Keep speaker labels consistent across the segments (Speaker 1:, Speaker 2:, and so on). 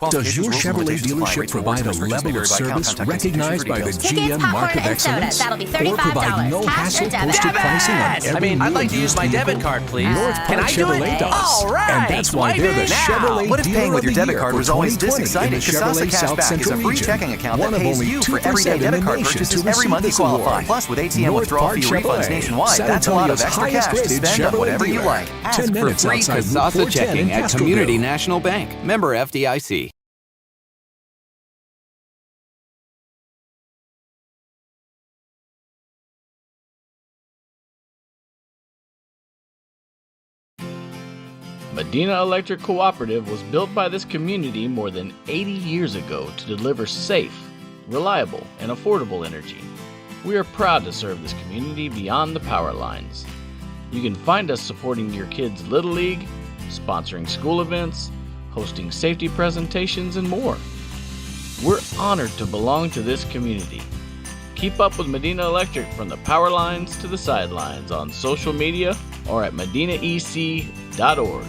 Speaker 1: Does your Chevrolet dealership provide a level of service recognized by the GM Mark of Excellence?
Speaker 2: That'll be
Speaker 1: Or provide no hassle posted pricing on every new
Speaker 3: I'd like to use my
Speaker 1: vehicle?
Speaker 3: debit card, please.
Speaker 1: North
Speaker 3: Can
Speaker 1: Park
Speaker 3: I do it?
Speaker 1: Chevrolet does.
Speaker 3: All right.
Speaker 1: And that's why they're the Chevrolet
Speaker 4: What if
Speaker 1: Dealer
Speaker 4: paying with your
Speaker 1: of the
Speaker 4: debit
Speaker 1: Year
Speaker 4: card
Speaker 1: for
Speaker 4: was always this
Speaker 1: 2020 in
Speaker 4: exciting?
Speaker 1: the
Speaker 4: Kasasa
Speaker 1: Chevrolet South
Speaker 4: Cashback is
Speaker 1: Central
Speaker 4: a free
Speaker 1: region.
Speaker 4: checking account
Speaker 1: One
Speaker 4: that
Speaker 1: of
Speaker 4: pays
Speaker 1: only
Speaker 4: you for
Speaker 1: 2%
Speaker 4: everyday
Speaker 1: in
Speaker 4: debit
Speaker 1: the
Speaker 4: card
Speaker 1: nation
Speaker 4: purchases
Speaker 1: to
Speaker 4: every
Speaker 1: receive
Speaker 4: month you
Speaker 1: this
Speaker 4: qualify.
Speaker 1: award.
Speaker 4: Plus, with ATM
Speaker 1: North
Speaker 4: withdrawal
Speaker 1: Park
Speaker 4: fee refunds
Speaker 1: Chevrolet,
Speaker 4: nationwide,
Speaker 1: San
Speaker 4: that's a lot of
Speaker 1: Antonio's
Speaker 4: extra
Speaker 1: highest
Speaker 4: cash to
Speaker 1: rated
Speaker 4: spend on
Speaker 1: Chevrolet
Speaker 4: whatever you
Speaker 1: dealer.
Speaker 4: like.
Speaker 1: 10
Speaker 5: Ask for
Speaker 1: minutes
Speaker 5: free
Speaker 1: outside Route
Speaker 5: Kasasa
Speaker 1: 410
Speaker 5: checking
Speaker 1: in
Speaker 5: at Community
Speaker 1: Castroville.
Speaker 5: National Bank. Member FDIC.
Speaker 6: Medina Electric Cooperative was built by this community more than 80 years ago to deliver safe, reliable, and affordable energy. We are proud to serve this community beyond the power lines. You can find us supporting your kids' Little League, sponsoring school events, hosting safety presentations, and more. We're honored to belong to this community. Keep up with Medina Electric from the power lines to the sidelines on social media or at medinaec.org.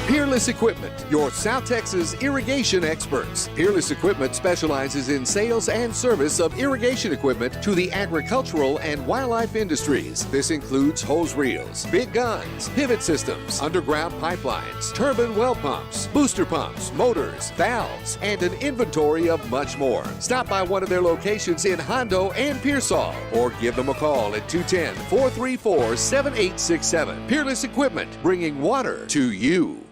Speaker 7: Peerless Equipment, your South Texas irrigation experts. Peerless Equipment specializes in sales and service of irrigation equipment to the agricultural and wildlife industries. This includes hose reels, big guns, pivot systems, underground pipelines, turbine well pumps, booster pumps, motors, valves, and an inventory of much more. Stop by one of their locations in Hondo and Pearsall or give them a call at 210-434-7867. Peerless Equipment, bringing water to you.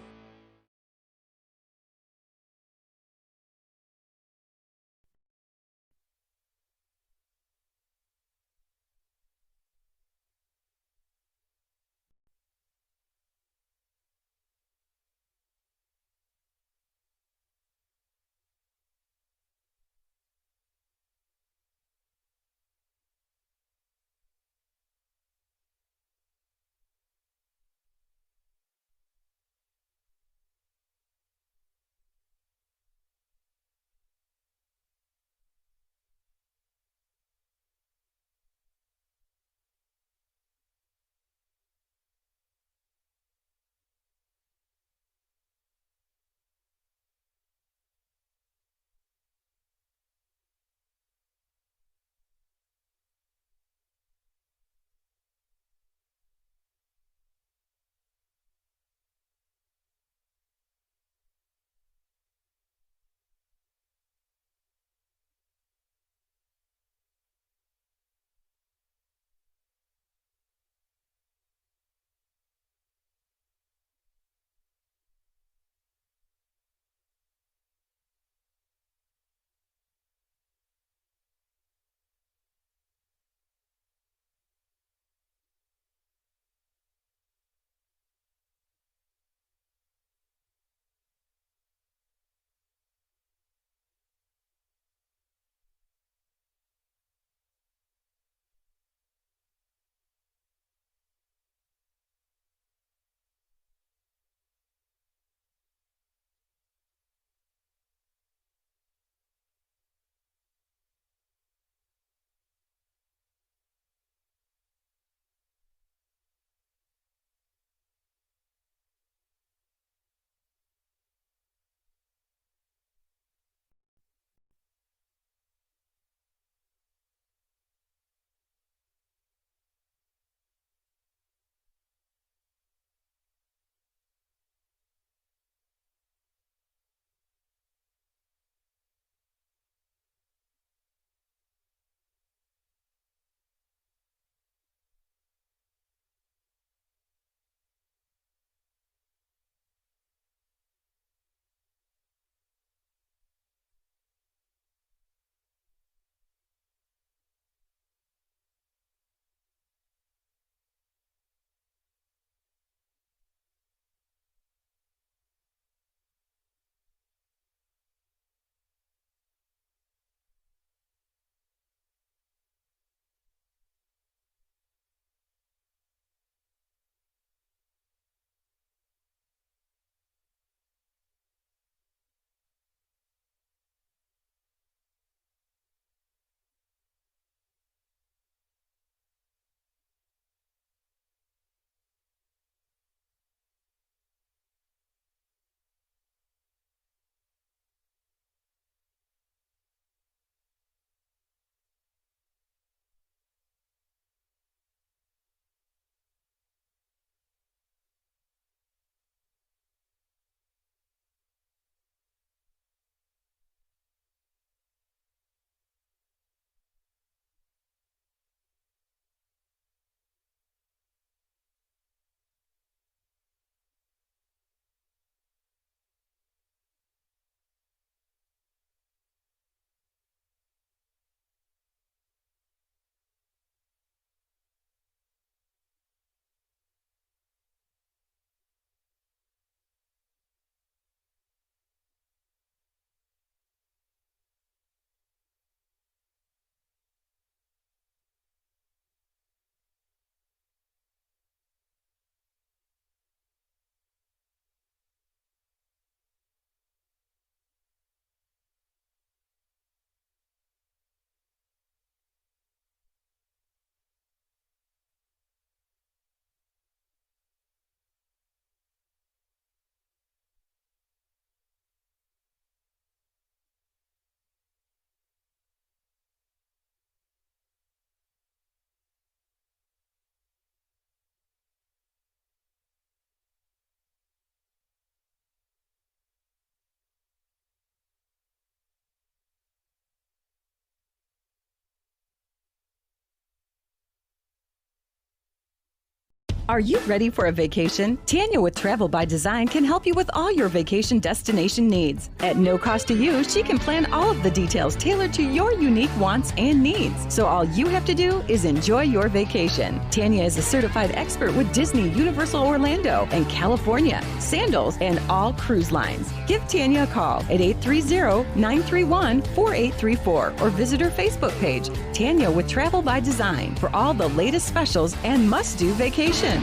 Speaker 2: Are you ready for a vacation? Tanya with Travel by Design can help you with all your vacation destination needs. At no cost to you, she can plan all of the details tailored to your unique wants and needs. So all you have to do is enjoy your vacation. Tanya is a certified expert with Disney, Universal Orlando, and California, Sandals, and all cruise lines. Give Tanya a call at 830-931-4834 or visit her Facebook page, Tanya with Travel by Design, for all the latest specials and must-do vacations.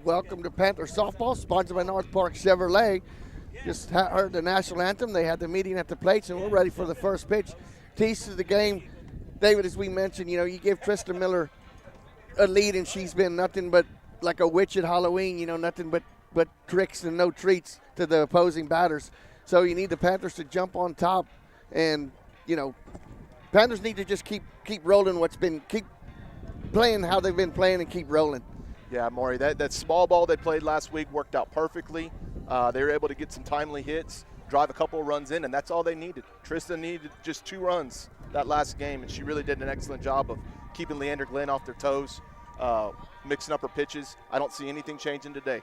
Speaker 3: Welcome to Panthers softball, sponsored by North Park Chevrolet. Just heard the national anthem. They had the meeting at the plates, and we're ready for the first pitch. Tease to the game. David, as we mentioned, you give Trista Miller a lead, and she's been nothing but like a witch at Halloween, nothing but tricks and no treats to the opposing batters. So you need the Panthers to jump on top, and, Panthers need to just keep rolling keep playing how they've been playing and keep rolling.
Speaker 4: Yeah, Maury, that small ball they played last week worked out perfectly. They were able to get some timely hits, drive a couple of runs in, and that's all they needed. Trista needed just 2 runs that last game, and she really did an excellent job of keeping Leander Glenn off their toes, mixing up her pitches. I don't see anything changing today.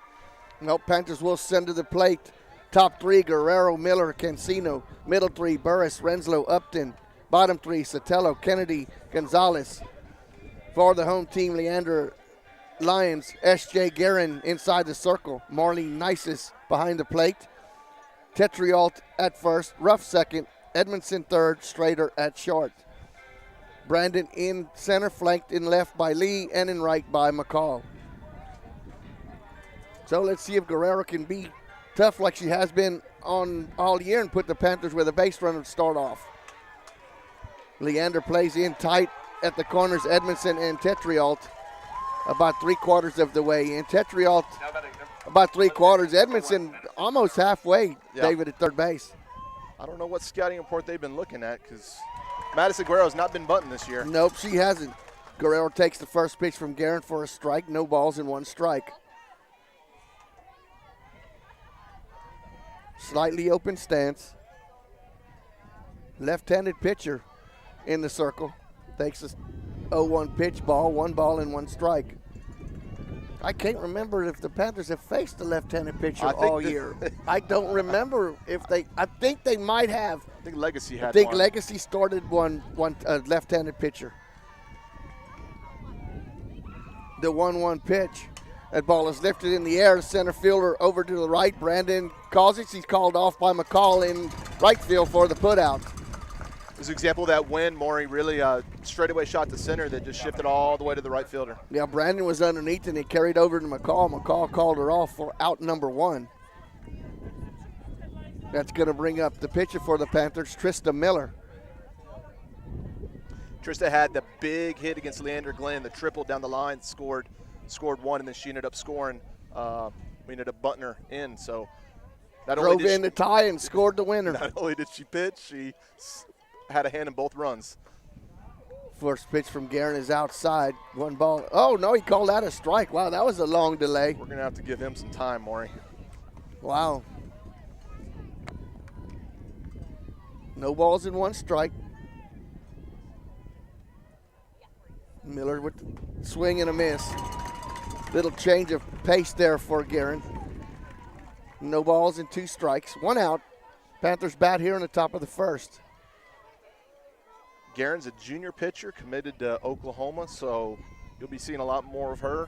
Speaker 3: Well, Panthers will send to the plate. Top 3, Guerrero, Miller, Cancino. Middle 3, Burris, Renslow, Upton. Bottom 3, Sotelo, Kennedy, Gonzalez. For the home team, Leander Lyons, S.J. Guerin inside the circle. Marlene Nices behind the plate. Tetrialt at first, Ruff second, Edmondson third, Strader at short. Brandon in center, flanked in left by Lee, and in right by McCall. So let's see if Guerrero can be tough like she has been on all year and put the Panthers with a base runner to start off. Leander plays in tight at the corners, Edmondson and Tetrialt. About 3/4 of the way in. Tetrialt about 3/4. Edmondson almost halfway,
Speaker 4: Yeah.
Speaker 3: David at third base.
Speaker 4: I don't know what scouting report they've been looking at because Madison Guerrero's not been bunting this year.
Speaker 3: Nope, she hasn't. Guerrero takes the first pitch from Guerin for a strike. No balls and 1 strike. Slightly open stance. Left-handed pitcher in the circle. Takes a 0-1 pitch ball, 1 ball and 1 strike. I can't remember if the Panthers have faced a left-handed pitcher all year. I don't remember if they. I think they might have.
Speaker 4: I think Legacy had
Speaker 3: I think
Speaker 4: one.
Speaker 3: Legacy started one left-handed pitcher. The 1-1 pitch. That ball is lifted in the air. Center fielder over to the right. Brandon calls it. He's called off by McCall in right field for the putout.
Speaker 4: There's an example of that when Maury really straightaway shot to center that just shifted all the way to the right fielder.
Speaker 3: Yeah, Brandon was underneath and it carried over to McCall. McCall called her off for out number 1. That's going to bring up the pitcher for the Panthers, Trista Miller.
Speaker 4: Trista had the big hit against Leander Glenn, the triple down the line, scored 1, and then she ended up scoring. We ended up bunting her in. So
Speaker 3: Drove in the tie and scored the winner.
Speaker 4: Not only did she pitch, she had a hand in both runs.
Speaker 3: First pitch from Guerin is outside. One ball. Oh, no, he called that a strike. Wow, that was a long delay.
Speaker 4: We're going to have to give him some time, Maury.
Speaker 3: Wow. No balls and one strike. Miller with the swing and a miss. Little change of pace there for Guerin. No balls and two strikes. One out. Panthers bat here in the top of the first.
Speaker 4: Guerin's a junior pitcher committed to Oklahoma, so you'll be seeing a lot more of her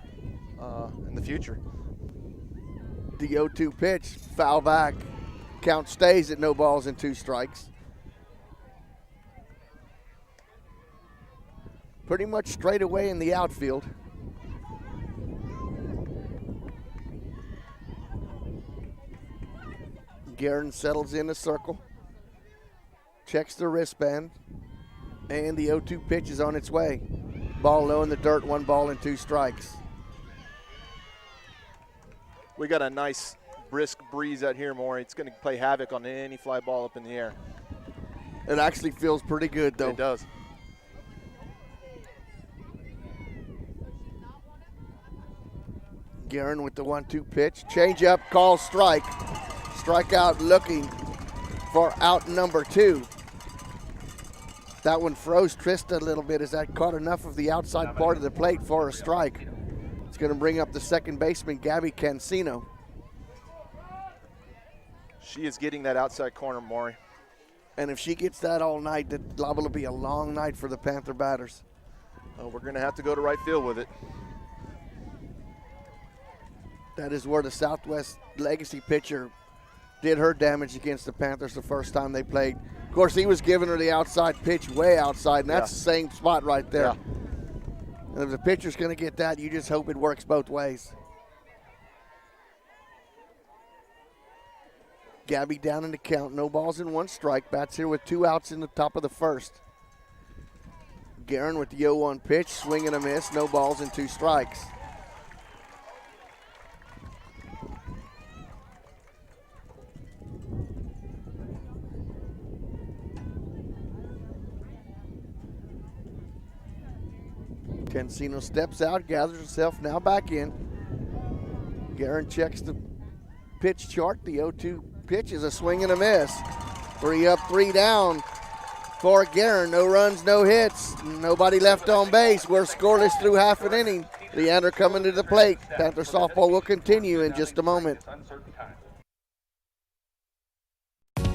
Speaker 4: in the future.
Speaker 3: The 0-2 pitch, foul back. Count stays at no balls and two strikes. Pretty much straight away in the outfield. Guerin settles in a circle. Checks the wristband. And the 0-2 pitch is on its way. Ball low in the dirt, 1 ball and 2 strikes.
Speaker 4: We got a nice brisk breeze out here, Maury. It's going to play havoc on any fly ball up in the air.
Speaker 3: It actually feels pretty good, though.
Speaker 4: It does.
Speaker 3: Guerin with the 1-2 pitch. Change up, call strike. Strikeout looking for out number 2. That one froze Trista a little bit as that caught enough of the outside part of the plate for a strike. It's going to bring up the second baseman, Gabby Cancino.
Speaker 4: She is getting that outside corner, Maury.
Speaker 3: And if she gets that all night, that's liable to be a long night for the Panther batters.
Speaker 4: Oh, we're going to have to go to right field with it.
Speaker 3: That is where the Southwest Legacy pitcher did her damage against the Panthers the first time they played. Of course, he was giving her the outside pitch way outside, and that's the same spot right there.
Speaker 4: Yeah.
Speaker 3: And if the pitcher's going to get that, you just hope it works both ways. Gabby down in the count, no balls and 1 strike. Bats here with 2 outs in the top of the first. Guerin with the 0-1 pitch, swing and a miss, no balls and 2 strikes. Cancino steps out, gathers himself now back in. Guerin checks the pitch chart. The 0-2 pitch is a swing and a miss. 3 up, 3 down for Guerin. No runs, no hits. Nobody left on base. We're scoreless through half an inning. Leander coming to the plate. Panther softball will continue in just a moment.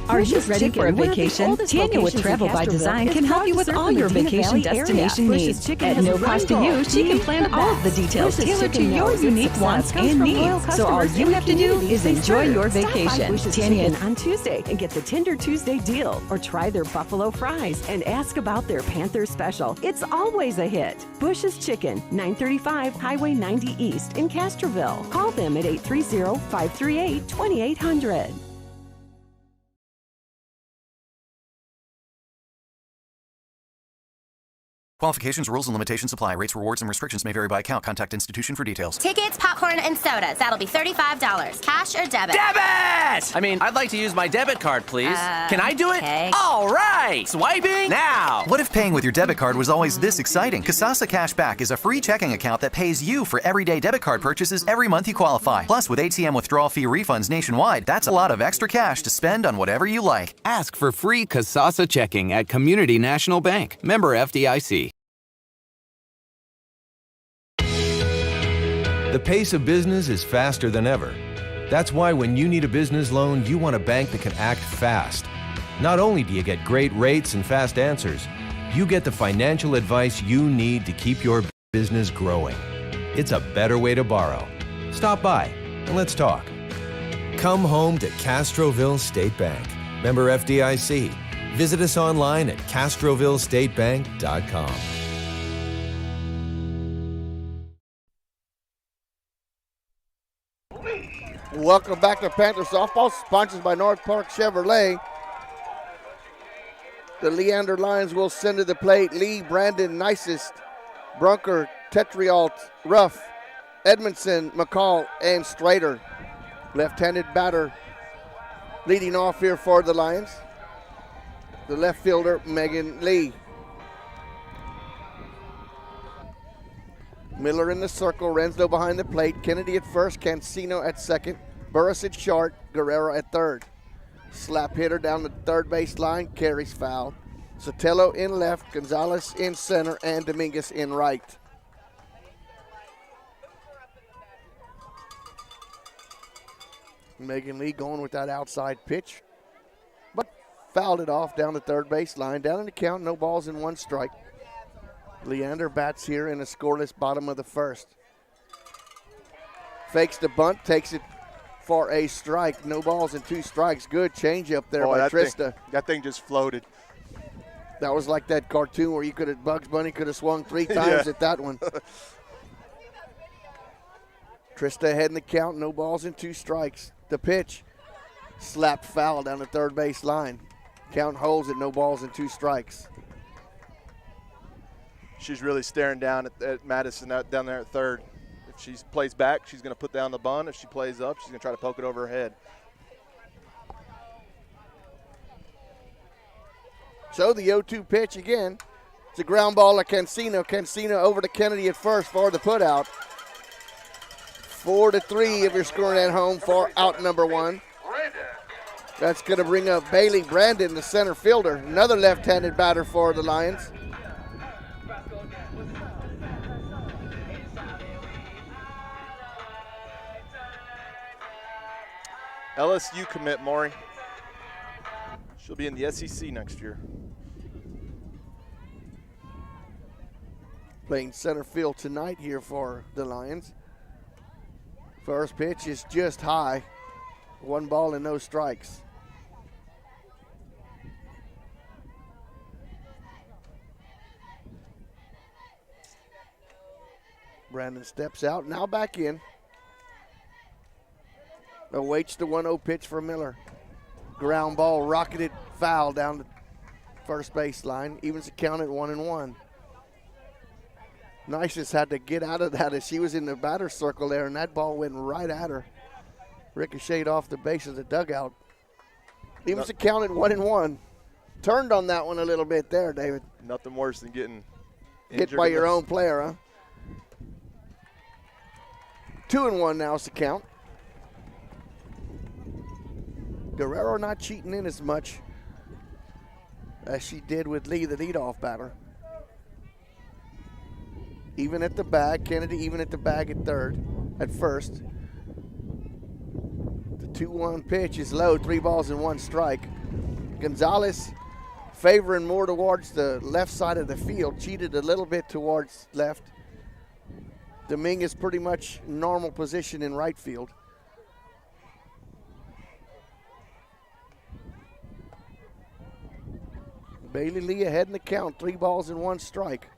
Speaker 2: Are you ready for a vacation? Tanya with Travel by Design can help you with all your vacation destination needs. At no cost to you, she can plan all of the details tailored to your unique wants and needs. So all you have to do is enjoy your vacation. Tanya on Tuesday and get the Tender Tuesday deal, or try their buffalo fries and ask about their Panther special. It's always a hit. Bush's Chicken, 935 Highway 90 East in Castroville. Call them at 830-538-2800.
Speaker 5: Qualifications, rules, and limitations apply. Rates, rewards, and restrictions may vary by account. Contact institution for details.
Speaker 8: Tickets, popcorn, and sodas. That'll be $35. Cash or debit?
Speaker 9: Debit! I mean, I'd like to use my debit card, please. Can I do it?
Speaker 8: Okay.
Speaker 9: All right! Swiping now!
Speaker 5: What if paying with your debit card was always this exciting? Kasasa Cashback is a free checking account that pays you for everyday debit card purchases every month you qualify. Plus, with ATM withdrawal fee refunds nationwide, that's a lot of extra cash to spend on whatever you like.
Speaker 10: Ask for free Kasasa checking at Community National Bank. Member FDIC.
Speaker 11: The pace of business is faster than ever. That's why when you need a business loan, you want a bank that can act fast. Not only do you get great rates and fast answers, you get the financial advice you need to keep your business growing. It's a better way to borrow. Stop by and let's talk. Come home to Castroville State Bank. Member FDIC. Visit us online at castrovillestatebank.com.
Speaker 3: Welcome back to Panther Softball, sponsored by North Park Chevrolet. The Leander Lions will send to the plate Lee, Brandon, Nicest, Brunker, Tetrialt, Ruff, Edmondson, McCall, and Strader. Left-handed batter Leading off here for the Lions, the left fielder, Megan Lee. Miller in the circle, Renslow behind the plate, Kennedy at first, Cancino at second, Burris at short, Guerrero at third. Slap hitter down the third base line, carries foul. Sotelo in left, Gonzalez in center, and Dominguez in right. Megan Lee going with that outside pitch, but fouled it off down the third base line. Down in the count, no balls and 1 strike. Leander bats here in a scoreless bottom of the first. Fakes the bunt, takes it for a strike. No balls and 2 strikes. Good changeup there by Trista.
Speaker 4: That thing just floated.
Speaker 3: That was like that cartoon where Bugs Bunny could have swung 3 times at that one. Trista ahead in the count, no balls and 2 strikes. The pitch, slapped foul down the third base line. Count holds it, no balls and 2 strikes.
Speaker 4: She's really staring down at Madison down there at third. If she plays back, she's going to put down the bunt. If she plays up, she's going to try to poke it over her head.
Speaker 3: So the 0-2 pitch again. It's a ground ball to Cancino. Cancino over to Kennedy at first for the putout. 4-3 if you're scoring at home for out number 1. That's going to bring up Bailey Brandon, the center fielder, another left-handed batter for the Lions.
Speaker 4: LSU commit, Maury. She'll be in the SEC next year.
Speaker 3: Playing center field tonight here for the Lions. First pitch is just high. 1 ball and no strikes. Brandon steps out, now back in. Awaits the 1-0 pitch for Miller. Ground ball rocketed foul down the first base line. Evens the count at 1-1. Nices had to get out of that as she was in the batter's circle there, and that ball went right at her. Ricocheted off the base of the dugout. Evens the count at 1-1. Turned on that one a little bit there, David.
Speaker 4: Nothing worse than getting
Speaker 3: hit by your own player, huh? 2-1 now is the count. Guerrero not cheating in as much as she did with Lee, the leadoff batter. Even at the bag, Kennedy even at the bag at first. The 2-1 pitch is low, 3 balls and 1 strike. Gonzalez favoring more towards the left side of the field, cheated a little bit towards left. Dominguez pretty much normal position in right field. Bailey Lee ahead in the count, 3 balls and 1 strike.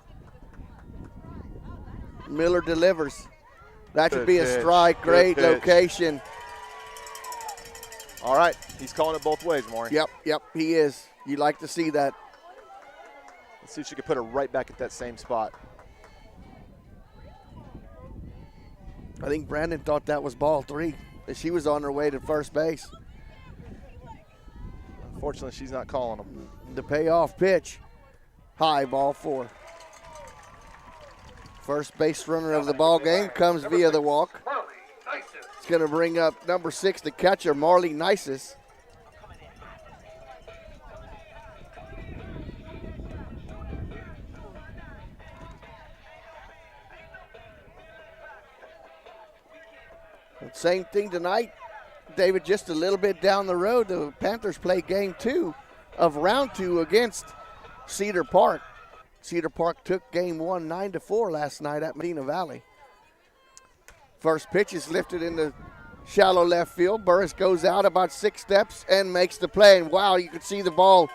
Speaker 3: Miller delivers. That should be a strike. Great location.
Speaker 4: All right, he's calling it both ways, Maury.
Speaker 3: Yep, he is. You like to see that.
Speaker 4: Let's see if she can put her right back at that same spot.
Speaker 3: I think Brandon thought that was ball 3 as she was on her way to first base.
Speaker 4: Unfortunately, she's not calling them.
Speaker 3: The payoff pitch, high, ball 4. First base runner of the ball game comes via the walk. It's going to bring up number 6, the catcher, Marley Nices. Same thing tonight, David, just a little bit down the road. The Panthers play game 2 of round 2 against Cedar Park. Cedar Park took game 1 9-4 last night at Medina Valley. First pitch is lifted in the shallow left field. Burris goes out about 6 steps and makes the play. And wow, you could see the ball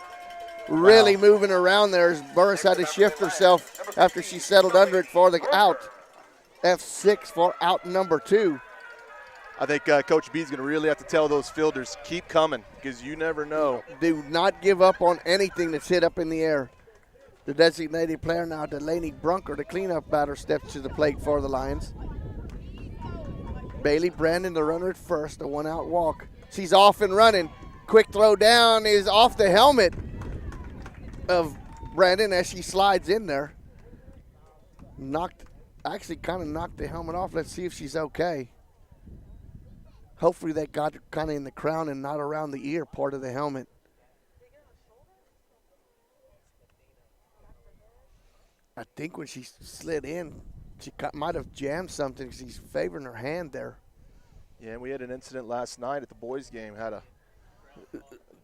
Speaker 3: really moving around there as Burris had to shift herself after she settled under it for the out. F6 for out number 2.
Speaker 4: I think Coach B is going to really have to tell those fielders, keep coming, because you never know.
Speaker 3: Do not give up on anything that's hit up in the air. The designated player now, Delaney Brunker, the cleanup batter, steps to the plate for the Lions. Bailey Brandon, the runner at first, a 1-out walk. She's off and running. quick throw down is off the helmet of Brandon as she slides in there. Actually kind of knocked the helmet off. Let's see if she's okay. Hopefully that got kind of in the crown and not around the ear part of the helmet. I think when she slid in, she might have jammed something. She's favoring her hand there.
Speaker 4: Yeah, and we had an incident last night at the boys' game. Had a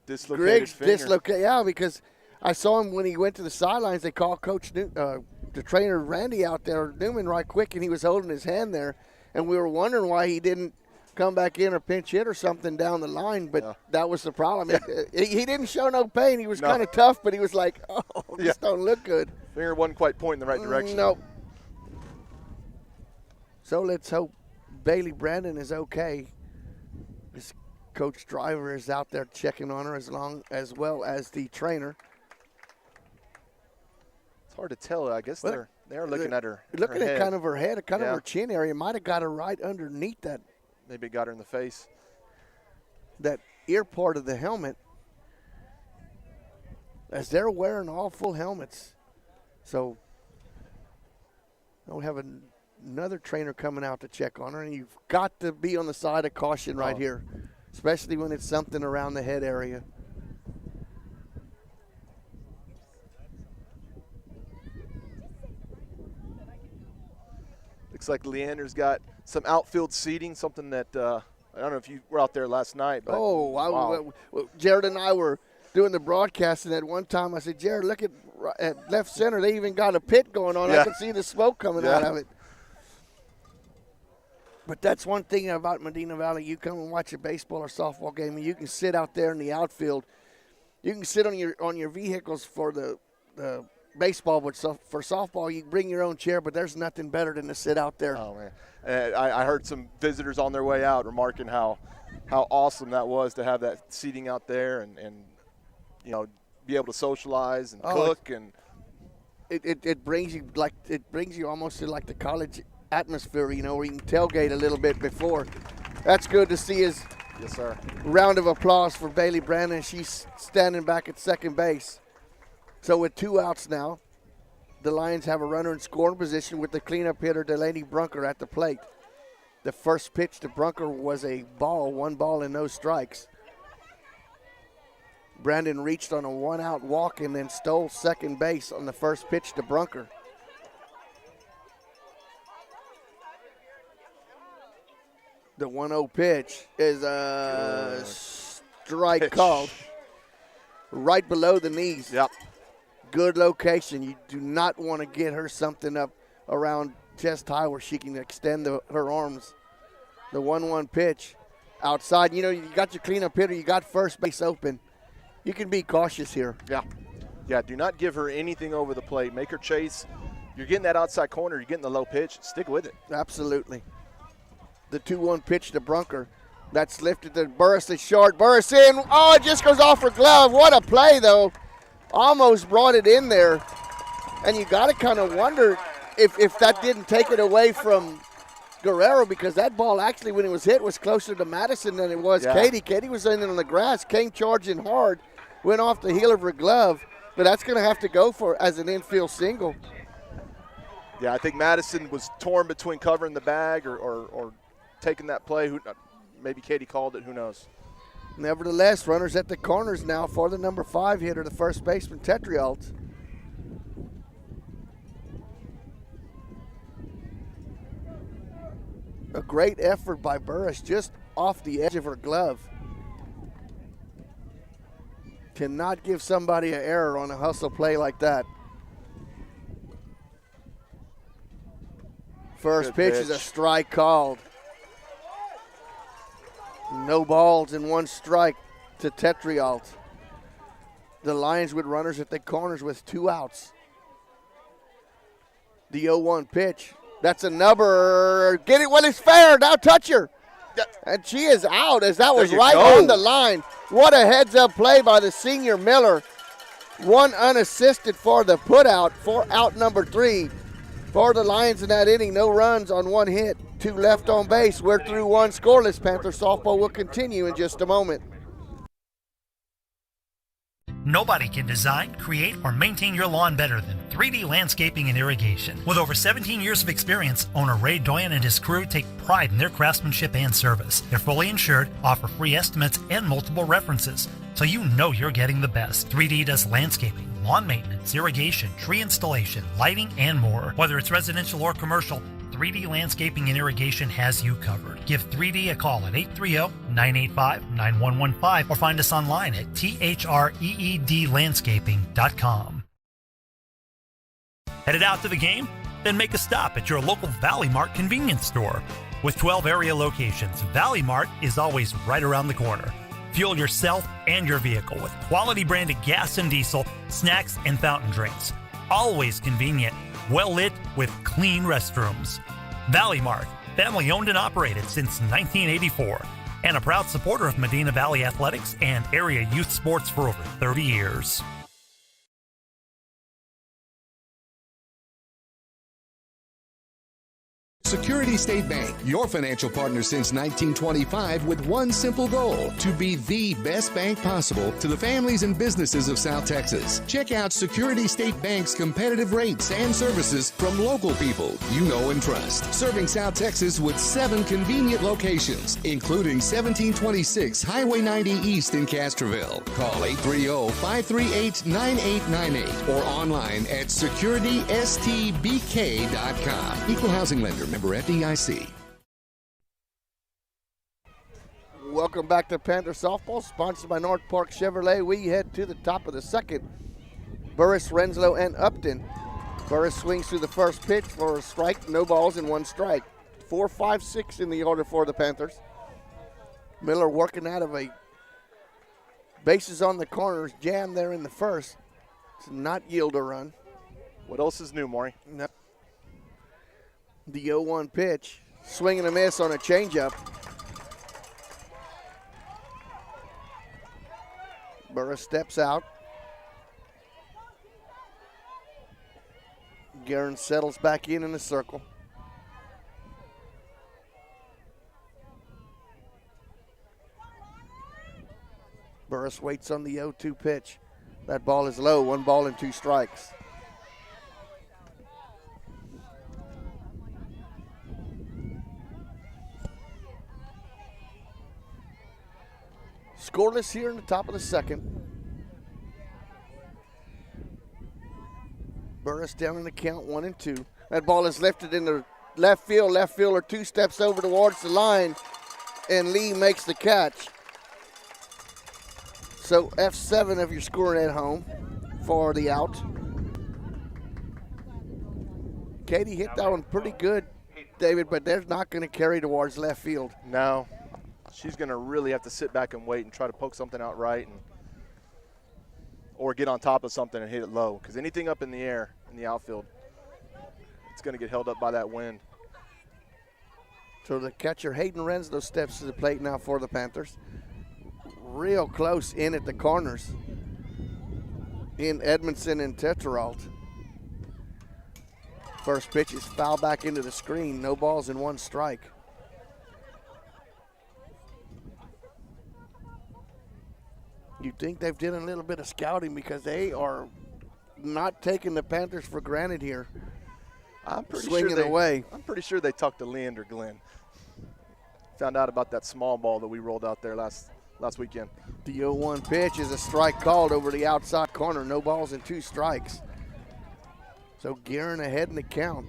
Speaker 4: dislocated finger.
Speaker 3: Yeah, because I saw him when he went to the sidelines. They called Coach the trainer Randy out there, Newman, right quick, and he was holding his hand there. And we were wondering why he didn't come back in or pinch hit or something down the line, but that was the problem. He didn't show no pain. He was kind of tough, but he was like, oh, this don't look good.
Speaker 4: Finger wasn't quite pointing the right direction.
Speaker 3: No. So let's hope Bailey Brandon is okay. This Coach Driver is out there checking on her as well as the trainer.
Speaker 4: It's hard to tell. I guess they're looking at her.
Speaker 3: Looking
Speaker 4: her
Speaker 3: at
Speaker 4: head.
Speaker 3: kind of her head, kind of her chin area. Might have got her right underneath that.
Speaker 4: Maybe it got her in the face.
Speaker 3: That ear part of the helmet. As they're wearing all full helmets. So we'll have another trainer coming out to check on her, and you've got to be on the side of caution right here, especially when it's something around the head area.
Speaker 4: Looks like Leander's got some outfield seating, something that I don't know if you were out there last night. But
Speaker 3: wow. Jared and I were doing the broadcast, and at one time I said, Jared, look at left center. They even got a pit going on. I can see the smoke coming out of it. But that's one thing about Medina Valley. You come and watch a baseball or softball game, and you can sit out there in the outfield. You can sit on your vehicles for the baseball, but for softball, you bring your own chair, but there's nothing better than to sit out there.
Speaker 4: Oh, man. I heard some visitors on their way out remarking how awesome that was to have that seating out there and be able to socialize and cook. And
Speaker 3: it brings you almost to like the college atmosphere, where you can tailgate a little bit before. That's good to see. Yes,
Speaker 4: sir.
Speaker 3: Round of applause for Bailey Brandon. She's standing back at second base. So with 2 outs now, the Lions have a runner in scoring position with the cleanup hitter Delaney Brunker at the plate. The first pitch to Brunker was a ball, 1 ball and no strikes. Brandon reached on a 1-out walk and then stole second base on the first pitch to Brunker. The 1-0 pitch is a strike called right below the knees.
Speaker 4: Yep.
Speaker 3: Good location. You do not want to get her something up around chest high where she can extend her arms. The 1-1 pitch outside. You got your cleanup hitter. You got first base open. You can be cautious here.
Speaker 4: Yeah, do not give her anything over the plate. Make her chase. You're getting that outside corner. You're getting the low pitch. Stick with it.
Speaker 3: Absolutely. The 2-1 pitch to Brunker. That's lifted to Burris. It's short. Burris in. Oh, it just goes off her glove. What a play, though. Almost brought it in there. And you got to kind of wonder if that didn't take it away from Guerrero, because that ball actually, when it was hit, was closer to Madison than it was Katie. Katie was in on the grass, came charging hard, went off the heel of her glove. But that's going to have to go for as an infield single.
Speaker 4: Yeah, I think Madison was torn between covering the bag or taking that play. Maybe Katie called it. Who knows?
Speaker 3: Nevertheless, runners at the corners now for the number 5 hitter, the first baseman, Tetrialt. A great effort by Burris, just off the edge of her glove. Cannot give somebody an error on a hustle play like that. First pitch is a strike called. No balls and 1 strike to Tetrialt. The Lions with runners at the corners with 2 outs. The 0-1 pitch. That's a number. Get it when it's fair. Now touch her. And she is out as that was right on the line. What a heads-up play by the senior Miller. 1 unassisted for the put-out for out number 3. For the Lions in that inning, no runs on 1 hit, 2 left on base. We're through 1 scoreless. Panther softball will continue in just a moment.
Speaker 12: Nobody can design, create, or maintain your lawn better than 3D Landscaping and Irrigation. With over 17 years of experience, owner Ray Doyen and his crew take pride in their craftsmanship and service. They're fully insured, offer free estimates, and multiple references, so you know you're getting the best. 3D does landscaping, lawn maintenance, irrigation, tree installation, lighting, and more. Whether it's residential or commercial, 3D Landscaping and Irrigation has you covered. Give 3D a call at 830-985-9115 or find us online at threedlandscaping.com. Headed out to the game? Then make a stop at your local Valley Mart convenience store. With 12 area locations, Valley Mart is always right around the corner. Fuel yourself and your vehicle with quality branded gas and diesel, snacks, and fountain drinks. Always convenient, well lit with clean restrooms. Valley Mart, family owned and operated since 1984, and a proud supporter of Medina Valley athletics and area youth sports for over 30 years.
Speaker 7: Security State Bank, your financial partner since 1925 with one simple goal, to be the best bank possible to the families and businesses of South Texas. Check out Security State Bank's competitive rates and services from local people you know and trust. Serving South Texas with 7 convenient locations, including 1726 Highway 90 East in Castroville. Call 830-538-9898 or online at securitystbk.com. Equal housing lender. Member FDIC.
Speaker 3: Welcome back to Panther Softball, sponsored by North Park Chevrolet. We head to the top of the second. Burris, Renslow, and Upton. Burris swings through the first pitch for a strike, no balls and 1 strike. 4-5-6 in the order for the Panthers. Miller working out of a bases on the corners jam there in the first to not yield a run.
Speaker 4: What else is new, Maury?
Speaker 3: No. The 0-1 pitch, swing and a miss on a changeup. Burris steps out. Guerin settles back in the circle. Burris waits on the 0-2 pitch. That ball is low, 1 ball and 2 strikes. Scoreless here in the top of the second. Burris down in the count, 1-2. That ball is lifted in the left field. Left fielder 2 steps over towards the line, and Lee makes the catch. So F7 if you're scoring at home for the out. Katie hit that one pretty good, David, but they're not going to carry towards left field.
Speaker 4: No. She's going to really have to sit back and wait and try to poke something out right, or get on top of something and hit it low, because anything up in the air in the outfield, it's going to get held up by that wind.
Speaker 3: So the catcher, Hayden Renslow, steps to the plate now for the Panthers. Real close in at the corners in Edmondson and Tetrault. First pitch is foul back into the screen. No balls and 1 strike. You think they've done a little bit of scouting, because they are not taking the Panthers for granted here.
Speaker 4: I'm pretty sure they talked to Leander Glenn. Found out about that small ball that we rolled out there last weekend.
Speaker 3: The 0-1 pitch is a strike called over the outside corner. No balls and 2 strikes. So Guerin ahead in the count.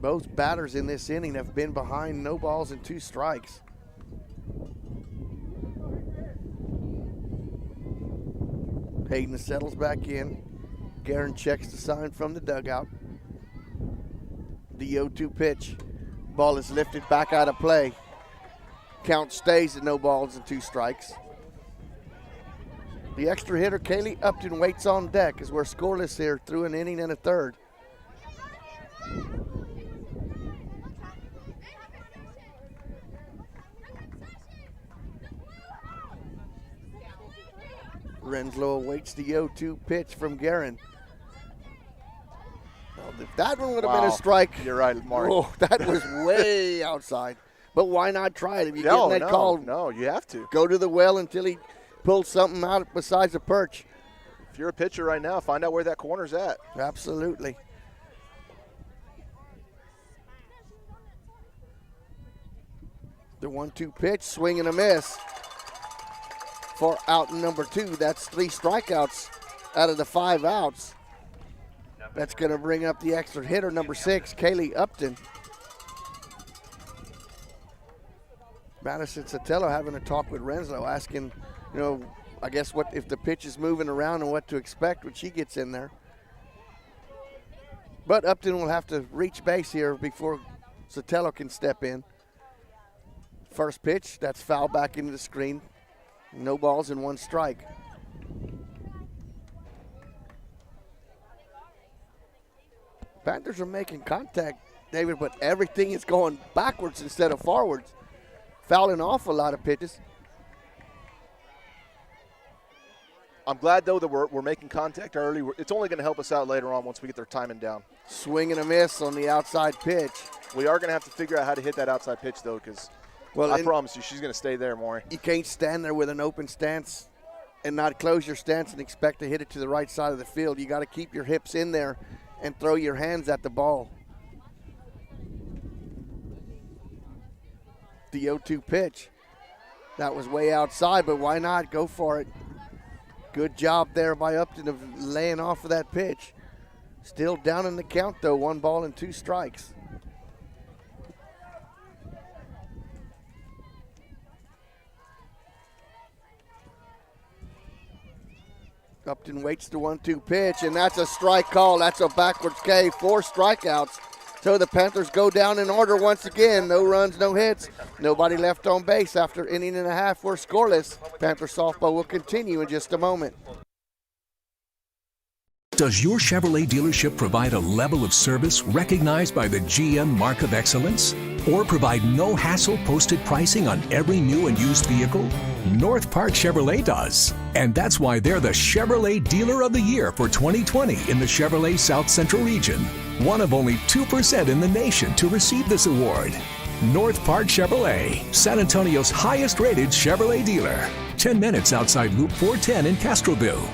Speaker 3: Both batters in this inning have been behind, no balls and 2 strikes. Hayden settles back in. Guerin checks the sign from the dugout. The 0-2 pitch. Ball is lifted back out of play. Count stays at no balls and 2 strikes. The extra hitter, Kaylee Upton, waits on deck as we're scoreless here through an inning and a third. Renslow awaits the 0-2 pitch from Guerin. Well, if that one would have been a strike.
Speaker 4: You're right, Mark.
Speaker 3: Oh, that was way outside. But why not try it? If you get that call,
Speaker 4: no, you have to.
Speaker 3: Go to the well until he pull something out besides a perch.
Speaker 4: If you're a pitcher right now, find out where that corner's at.
Speaker 3: Absolutely. The 1-2 pitch, swing and a miss for out number 2. That's 3 strikeouts out of the 5 outs. That's going to bring up the extra hitter, number 6, Kaylee Upton. Madison Sotelo having a talk with Renslow, asking, I guess what if the pitch is moving around and what to expect when she gets in there. But Upton will have to reach base here before Sotelo can step in. First pitch, that's foul back into the screen. No balls and 1 strike. Panthers are making contact, David, but everything is going backwards instead of forwards. Fouling off a lot of pitches.
Speaker 4: I'm glad, though, that we're making contact early. It's only going to help us out later on once we get their timing down.
Speaker 3: Swing and a miss on the outside pitch.
Speaker 4: We are going to have to figure out how to hit that outside pitch, though, because I promise you she's going to stay there, Maury.
Speaker 3: You can't stand there with an open stance and not close your stance and expect to hit it to the right side of the field. You got to keep your hips in there and throw your hands at the ball. The 0-2 pitch. That was way outside, but why not? Go for it. Good job there by Upton of laying off of that pitch. Still down in the count, though. 1 ball and 2 strikes. Upton waits the 1-2 pitch, and that's a strike call. That's a backwards K. 4 strikeouts. So the Panthers go down in order once again. No runs, no hits. Nobody left on base after inning and a half. We're scoreless. Panther softball will continue in just a moment.
Speaker 1: Does your Chevrolet dealership provide a level of service recognized by the GM Mark of Excellence? Or provide no-hassle posted pricing on every new and used vehicle? North Park Chevrolet does. And that's why they're the Chevrolet Dealer of the Year for 2020 in the Chevrolet South Central region. One of only 2% in the nation to receive this award. North Park Chevrolet, San Antonio's highest-rated Chevrolet dealer. 10 minutes outside Loop 410 in Castroville.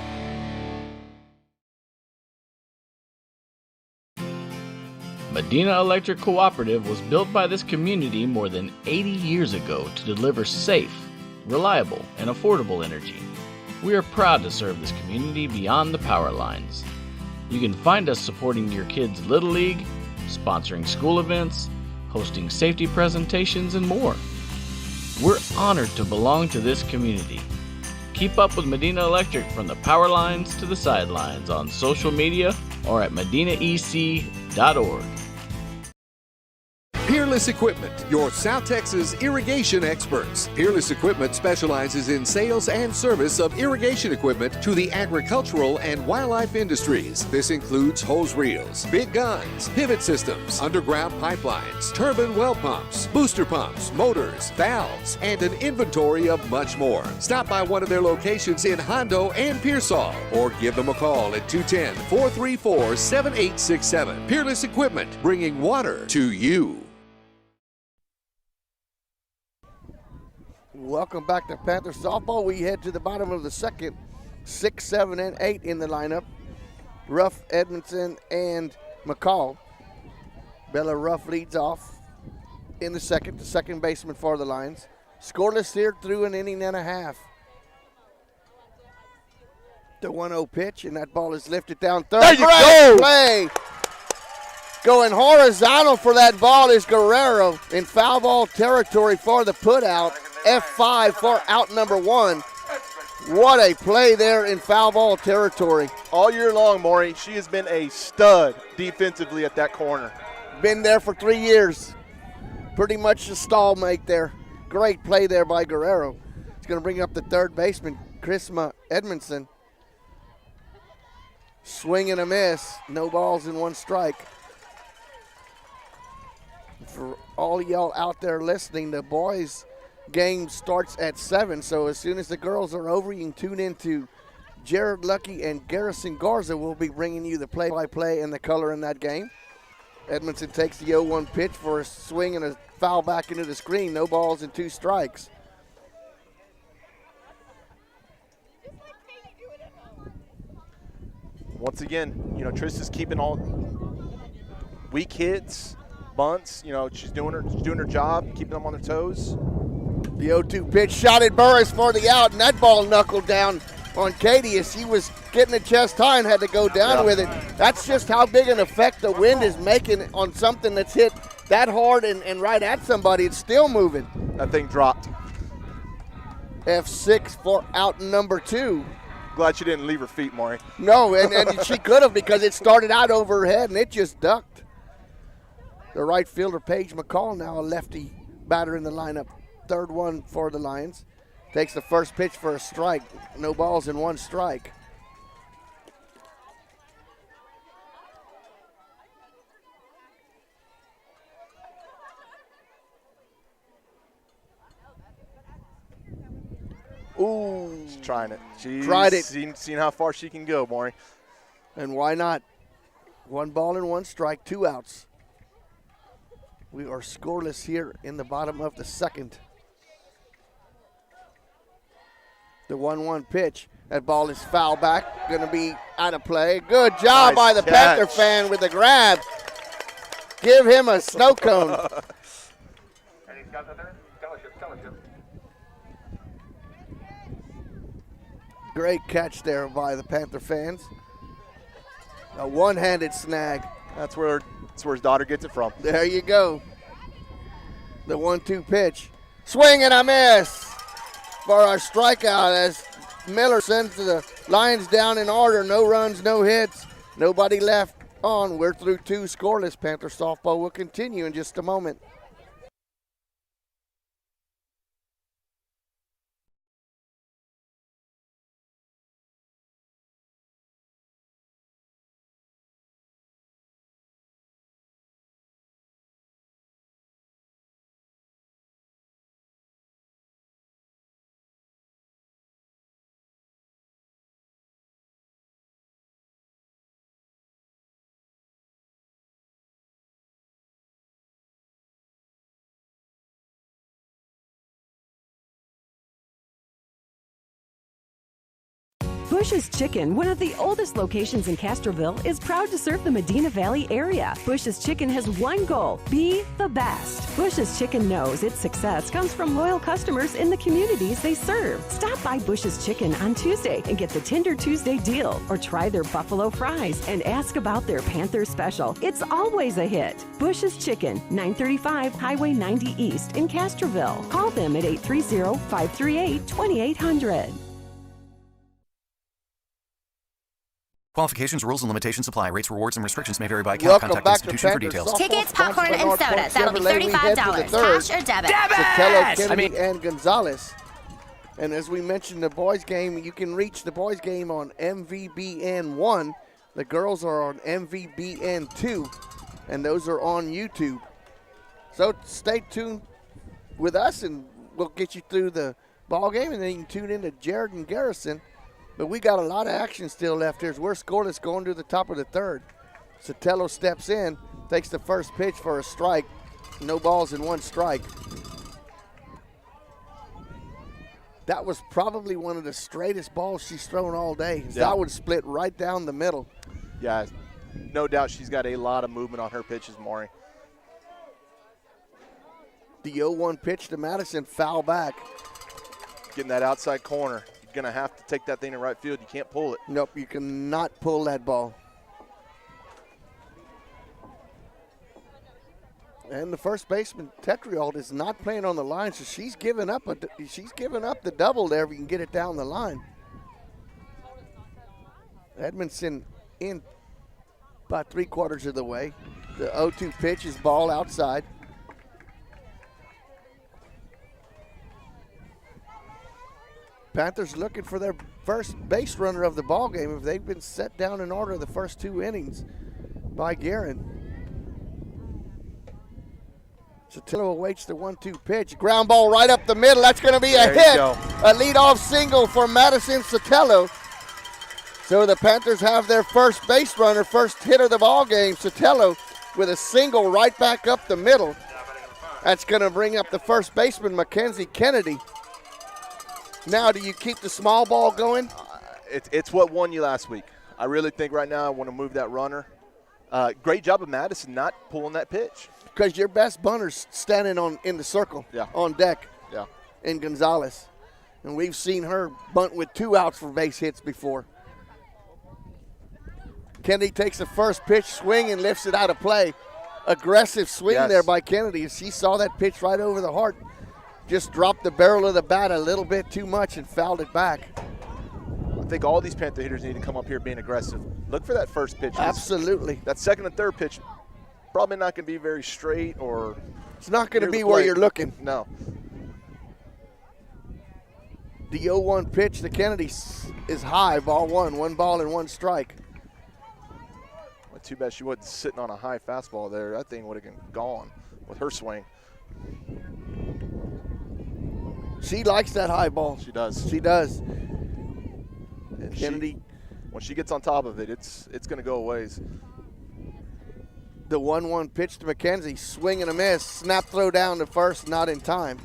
Speaker 6: Medina Electric Cooperative was built by this community more than 80 years ago to deliver safe, reliable, and affordable energy. We are proud to serve this community beyond the power lines. You can find us supporting your kids' Little League, sponsoring school events, hosting safety presentations, and more. We're honored to belong to this community. Keep up with Medina Electric from the power lines to the sidelines on social media or at medinaec.org.
Speaker 7: Peerless Equipment, your South Texas irrigation experts. Peerless Equipment specializes in sales and service of irrigation equipment to the agricultural and wildlife industries. This includes hose reels, big guns, pivot systems, underground pipelines, turbine well pumps, booster pumps, motors, valves, and an inventory of much more. Stop by one of their locations in Hondo and Pearsall or give them a call at 210-434-7867. Peerless Equipment, bringing water to you.
Speaker 3: Welcome back to Panther softball. We head to the bottom of the second. 6, 7, and 8 in the lineup. Ruff, Edmondson, and McCall. Bella Ruff leads off in the second baseman for the Lions. Scoreless here through an inning and a half. The 1-0 pitch, and that ball is lifted down third.
Speaker 4: There you go!
Speaker 3: Play. Going horizontal for that ball is Guerrero in foul ball territory for the putout. F5 for out number 1. What a play there in foul ball territory.
Speaker 4: All year long, Maury, she has been a stud defensively at that corner.
Speaker 3: Been there for 3 years. Pretty much a stallmate there. Great play there by Guerrero. It's going to bring up the third baseman, Chrisma Edmondson. Swing and a miss. No balls and 1 strike. For all y'all out there listening, the boys' game starts at 7, so as soon as the girls are over, you can tune in to Jared Lucky and Garrison Garza. Will be bringing you the play-by-play and the color in that game. Edmondson takes the 0-1 pitch for a swing and a foul back into the screen. No balls and 2 strikes.
Speaker 4: Once again, you know, Trista's keeping all weak hits, bunts. You know, she's doing her job, keeping them on their toes.
Speaker 3: The 0-2 pitch shot at Burris for the out, and that ball knuckled down on Katie as she was getting the chest high and had to go down with it. That's just how big an effect the wind is making on something that's hit that hard and right at somebody. It's still moving.
Speaker 4: That thing dropped.
Speaker 3: F6 for out number 2.
Speaker 4: Glad she didn't leave her feet, Maury.
Speaker 3: No, and she could have, because it started out over her head and it just ducked. The right fielder, Paige McCall, now a lefty batter in the lineup. Third one for the Lions. Takes the first pitch for a strike. No balls and 1 strike. Ooh.
Speaker 4: She's trying it. She's
Speaker 3: tried it.
Speaker 4: Seen how far she can go, Maury.
Speaker 3: And why not? 1 ball and 1 strike, 2 outs. We are scoreless here in the bottom of the second. The 1-1 pitch. That ball is foul back. Going to be out of play. Good job by the Panther fan with the grab. Give him a snow cone. Great catch there by the Panther fans. A one-handed snag.
Speaker 4: That's where his daughter gets it from.
Speaker 3: There you go. The 1-2 pitch. Swing and a miss for our strikeout as Miller sends the Lions down in order. No runs, no hits, nobody left on. We're through 2 scoreless. Panther softball will continue in just a moment.
Speaker 2: Bush's Chicken, one of the oldest locations in Castroville, is proud to serve the Medina Valley area. Bush's Chicken has one goal: be the best. Bush's Chicken knows its success comes from loyal customers in the communities they serve. Stop by Bush's Chicken on Tuesday and get the Tender Tuesday deal, or try their buffalo fries and ask about their Panther special. It's always a hit. Bush's Chicken, 935 Highway 90 East in Castroville. Call them at 830-538-2800.
Speaker 5: Qualifications, rules, and limitations apply. Rates, rewards, and restrictions may vary by account.
Speaker 3: Welcome
Speaker 5: Contact
Speaker 3: back
Speaker 5: institution
Speaker 3: to
Speaker 5: for details.
Speaker 8: Tickets, popcorn, and sodas. That'll be $35. Cash or debit.
Speaker 3: Sotelo, Kennedy, and Gonzalez. And as we mentioned, the boys' game, you can reach the boys' game on MVBN1. The girls are on MVBN2, and those are on YouTube. So stay tuned with us, and we'll get you through the ball game, and then you can tune in to Jared and Garrison. But we got a lot of action still left here. We're scoreless going to the top of the third. Sotelo steps in, takes the first pitch for a strike. No balls and 1 strike. That was probably one of the straightest balls she's thrown all day. Yeah. That would split right down the middle.
Speaker 4: Yeah, no doubt she's got a lot of movement on her pitches, Maury.
Speaker 3: The 0-1 pitch to Madison, foul back.
Speaker 4: Getting that outside corner. You're going to have to take that thing to right field. You can't pull it.
Speaker 3: Nope, you cannot pull that ball. And the first baseman, Tetrialt, is not playing on the line, so she's giving up the double there if you can get it down the line. Edmondson in about 3/4 of the way. The 0-2 pitch is ball outside. Panthers looking for their first base runner of the ball game if they've been set down in order the first 2 innings by Guerin. Sotelo awaits the 1-2 pitch. Ground ball right up the middle. That's going to be a hit. A leadoff single for Madison Sotelo. So the Panthers have their first base runner, first hit of the ball game. Sotelo with a single right back up the middle. That's going to bring up the first baseman, Mackenzie Kennedy. Now, do you keep the small ball going?
Speaker 4: It's what won you last week. I really think right now I want to move that runner. Great job of Madison not pulling that pitch.
Speaker 3: Because your best bunter's standing in the circle, on deck, in Gonzalez. And we've seen her bunt with 2 outs for base hits before. Kennedy takes the first pitch, swing, and lifts it out of play. Aggressive swing there by Kennedy. She saw that pitch right over the heart. Just dropped the barrel of the bat a little bit too much and fouled it back.
Speaker 4: I think all these Panther hitters need to come up here being aggressive. Look for that first pitch.
Speaker 3: Absolutely.
Speaker 4: That second and third pitch, probably not going to be very straight or.
Speaker 3: It's not going to be where you're looking.
Speaker 4: No.
Speaker 3: The 0-1 pitch to Kennedy is high, ball 1 ball and 1 strike.
Speaker 4: Well, too bad she wasn't sitting on a high fastball there. That thing would have been gone with her swing.
Speaker 3: She likes that high ball.
Speaker 4: She does.
Speaker 3: She does.
Speaker 4: And
Speaker 3: Kennedy,
Speaker 4: when she gets on top of it, it's going to go a ways.
Speaker 3: The 1-1 pitch to McKenzie, swing and a miss, snap throw down to first, not in time.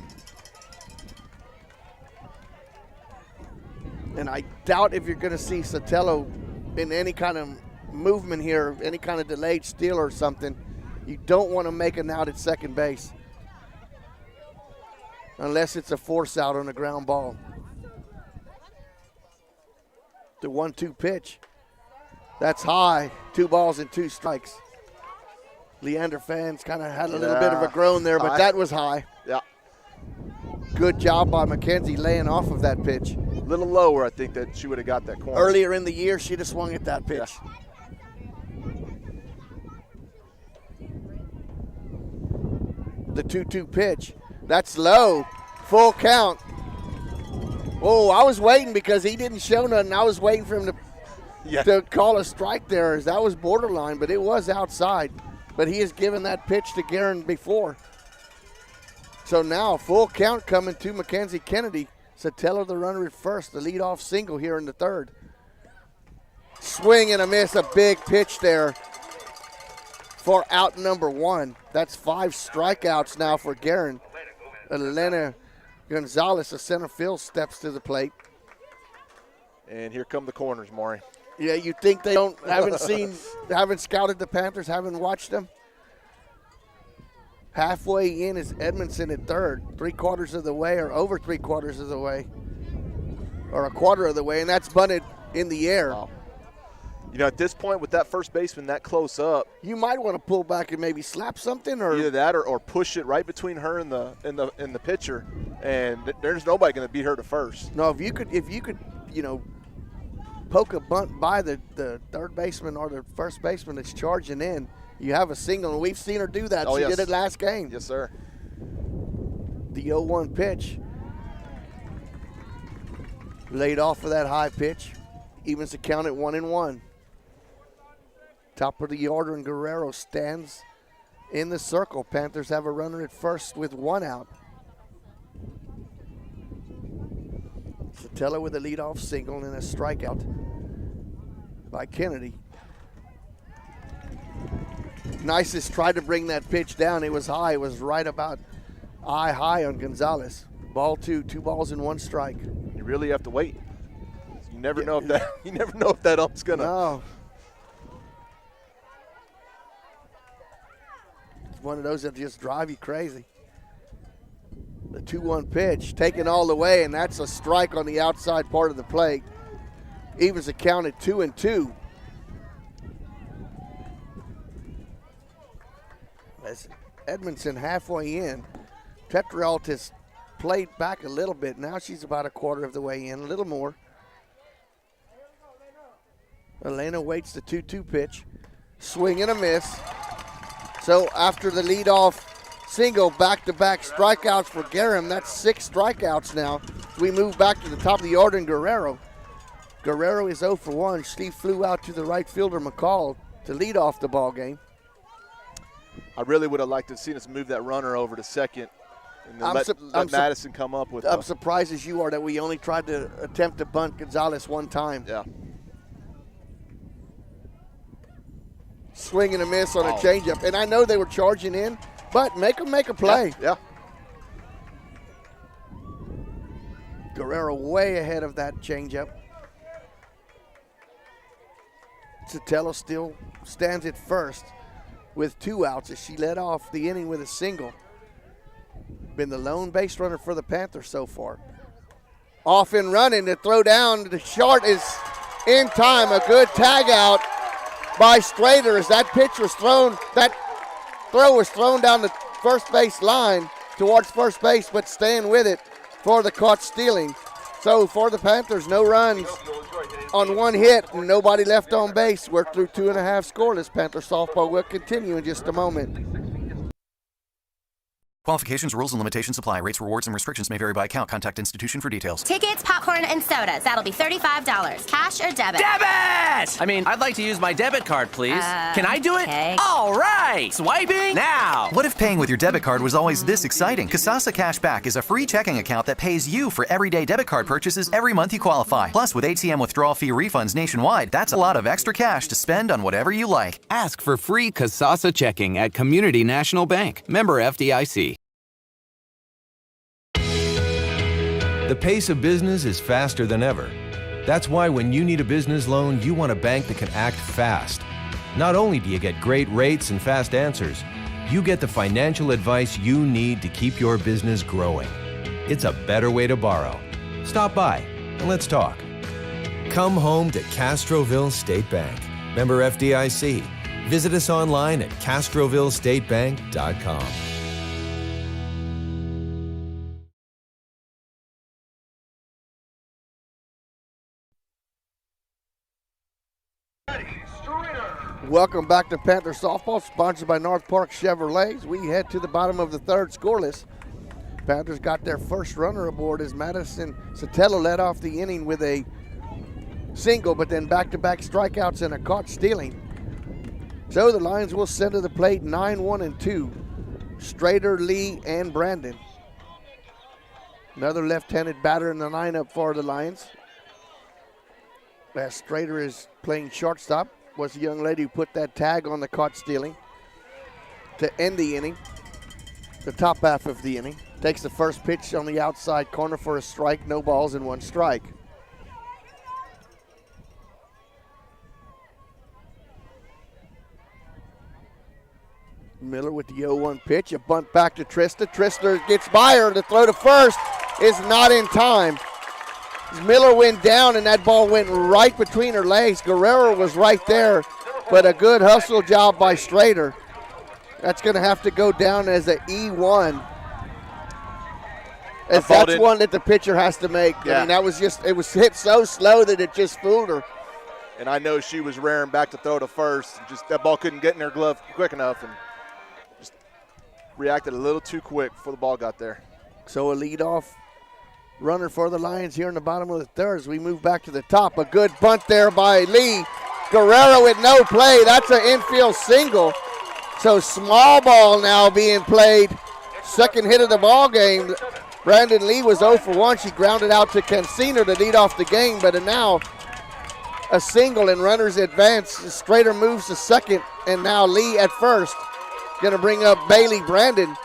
Speaker 3: And I doubt if you're going to see Sotelo in any kind of movement here, any kind of delayed steal or something. You don't want to make an out at second base unless it's a force out on a ground ball. The 1-2 pitch. That's high. 2 balls and 2 strikes. Leander fans kind of had a little bit of a groan there, but that was high.
Speaker 4: Yeah.
Speaker 3: Good job by McKenzie laying off of that pitch.
Speaker 4: A little lower, I think, that she would have got that corner.
Speaker 3: Earlier in the year, she'd have swung at that pitch.
Speaker 4: Yeah.
Speaker 3: The 2-2 pitch. That's low. Full count. Oh, I was waiting because he didn't show nothing. I was waiting for him to call a strike there. That was borderline, but it was outside. But he has given that pitch to Guerin before. So now full count coming to Mackenzie Kennedy. Sotelo the runner at first, the leadoff single here in the third. Swing and a miss, a big pitch there for out number 1. That's 5 strikeouts now for Guerin. Elena Gonzalez, the center field, steps to the plate.
Speaker 4: And here come the corners, Maury.
Speaker 3: Yeah, you think they haven't scouted the Panthers, haven't watched them? Halfway in is Edmondson at third, 3/4 of the way or over 3/4 of the way, or a quarter of the way, and that's bunted in the air.
Speaker 4: Wow. You know, at this point with that first baseman that close up,
Speaker 3: you might want to pull back and maybe slap something, or
Speaker 4: either that or push it right between her and the pitcher, and there's nobody going to beat her to first.
Speaker 3: No, if you could, poke a bunt by the third baseman or the first baseman that's charging in, you have a single, and we've seen her do that. She did it last game.
Speaker 4: Yes, sir.
Speaker 3: The 0-1 pitch. Laid off for that high pitch. Evens the count at 1-1. Top of the order, and Guerrero stands in the circle. Panthers have a runner at first with 1 out. Sotelo with a leadoff single and a strikeout by Kennedy. Nicest tried to bring that pitch down. It was high. It was right about eye high on Gonzalez. Ball 2, 2 balls and 1 strike.
Speaker 4: You really have to wait. You never know if that. You never know if that ump's gonna.
Speaker 3: No. It's one of those that just drive you crazy. The 2-1 pitch taken all the way, and that's a strike on the outside part of the plate. Evens the count at 2-2. As Edmondson halfway in, Tetrault has played back a little bit. Now she's about 1/4 of the way in, a little more. Elena waits the 2-2 pitch. Swing and a miss. So after the leadoff single, back-to-back strikeouts for Guerin. That's 6 strikeouts now. We move back to the top of the order in Guerrero. Guerrero is 0 for 1. She flew out to the right fielder, McCall, to lead off the ball game.
Speaker 4: I really would have liked to have seen us move that runner over to second and then let Madison come up with.
Speaker 3: I'm surprised as you are that we only tried to attempt to bunt Gonzalez 1 time.
Speaker 4: Yeah.
Speaker 3: Swing and a miss on a changeup. And I know they were charging in, but make them make a play.
Speaker 4: Yeah.
Speaker 3: Guerrero way ahead of that changeup. Sotelo still stands at first with 2 outs as she led off the inning with a single. Been the lone base runner for the Panthers so far. Off and running, the throw down, the short is in time. A good tag out by Strader as that pitch was thrown, that throw was thrown down the first base line towards first base, but staying with it for the caught stealing. So for the Panthers, no runs on 1 hit and nobody left on base. We're through 2.5 scoreless. Panther softball will continue in just a moment.
Speaker 5: Qualifications, rules, and limitations apply. Rates, rewards, and restrictions may vary by account. Contact institution for details.
Speaker 8: Tickets, popcorn, and sodas. That'll be $35. Cash or debit?
Speaker 9: Debit! I'd like to use my debit card, please. Can I do it?
Speaker 8: Okay.
Speaker 9: All right! Swiping now!
Speaker 5: What if paying with your debit card was always this exciting? Kasasa Cashback is a free checking account that pays you for everyday debit card purchases every month you qualify. Plus, with ATM withdrawal fee refunds nationwide, that's a lot of extra cash to spend on whatever you like.
Speaker 10: Ask for free Kasasa checking at Community National Bank. Member FDIC.
Speaker 11: The pace of business is faster than ever. That's why when you need a business loan, you want a bank that can act fast. Not only do you get great rates and fast answers, you get the financial advice you need to keep your business growing. It's a better way to borrow. Stop by and let's talk. Come home to Castroville State Bank. Member FDIC. Visit us online at castrovillestatebank.com.
Speaker 3: Welcome back to Panther Softball, sponsored by North Park Chevrolet. We head to the bottom of the 3rd scoreless. Panthers got their first runner aboard as Madison Sotelo led off the inning with a single, but then back-to-back strikeouts and a caught stealing. So the Lions will send to the plate 9-1-2. Strader, Lee, and Brandon. Another left-handed batter in the lineup for the Lions. As Strader is playing shortstop. Was the young lady who put that tag on the caught stealing to end the inning, the top half of the inning. Takes the first pitch on the outside corner for a strike, no balls and 1 strike. Miller with the 0-1 pitch, a bunt back to Trista. Trista gets by her, the throw to first is not in time. Miller went down and that ball went right between her legs. Guerrero was right there, but a good hustle job by Strader. That's going to have to go down as an E1. As that's one that the pitcher has to make.
Speaker 4: Yeah.
Speaker 3: I mean, that was just, it was hit so slow that it just fooled her.
Speaker 4: And I know she was rearing back to throw to first. Just that ball couldn't get in her glove quick enough and just reacted a little too quick before the ball got there.
Speaker 3: So a leadoff runner for the Lions here in the bottom of the 3rd as we move back to the top. A good bunt there by Lee. Guerrero with no play. That's an infield single. So small ball now being played. Second hit of the ball game. Brandon Lee was 0 for 1. She grounded out to Cancino to lead off the game, but now a single and runners advance. Strader moves to second, and now Lee at first. Going to bring up Bailey Brandon.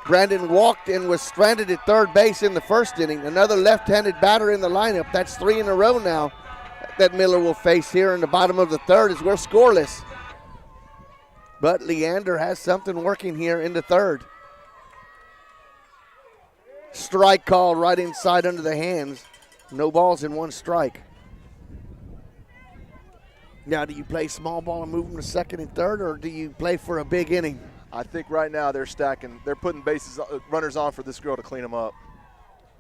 Speaker 3: Brandon walked and was stranded at third base in the first inning. Another left-handed batter in the lineup. That's 3 in a row now that Miller will face here in the bottom of the 3rd as we're scoreless. But Leander has something working here in the 3rd. Strike call right inside under the hands. No balls and 1 strike. Now, do you play small ball and move them to second and third, or do you play for a big inning?
Speaker 4: I think right now they're stacking. They're putting runners on for this girl to clean them up.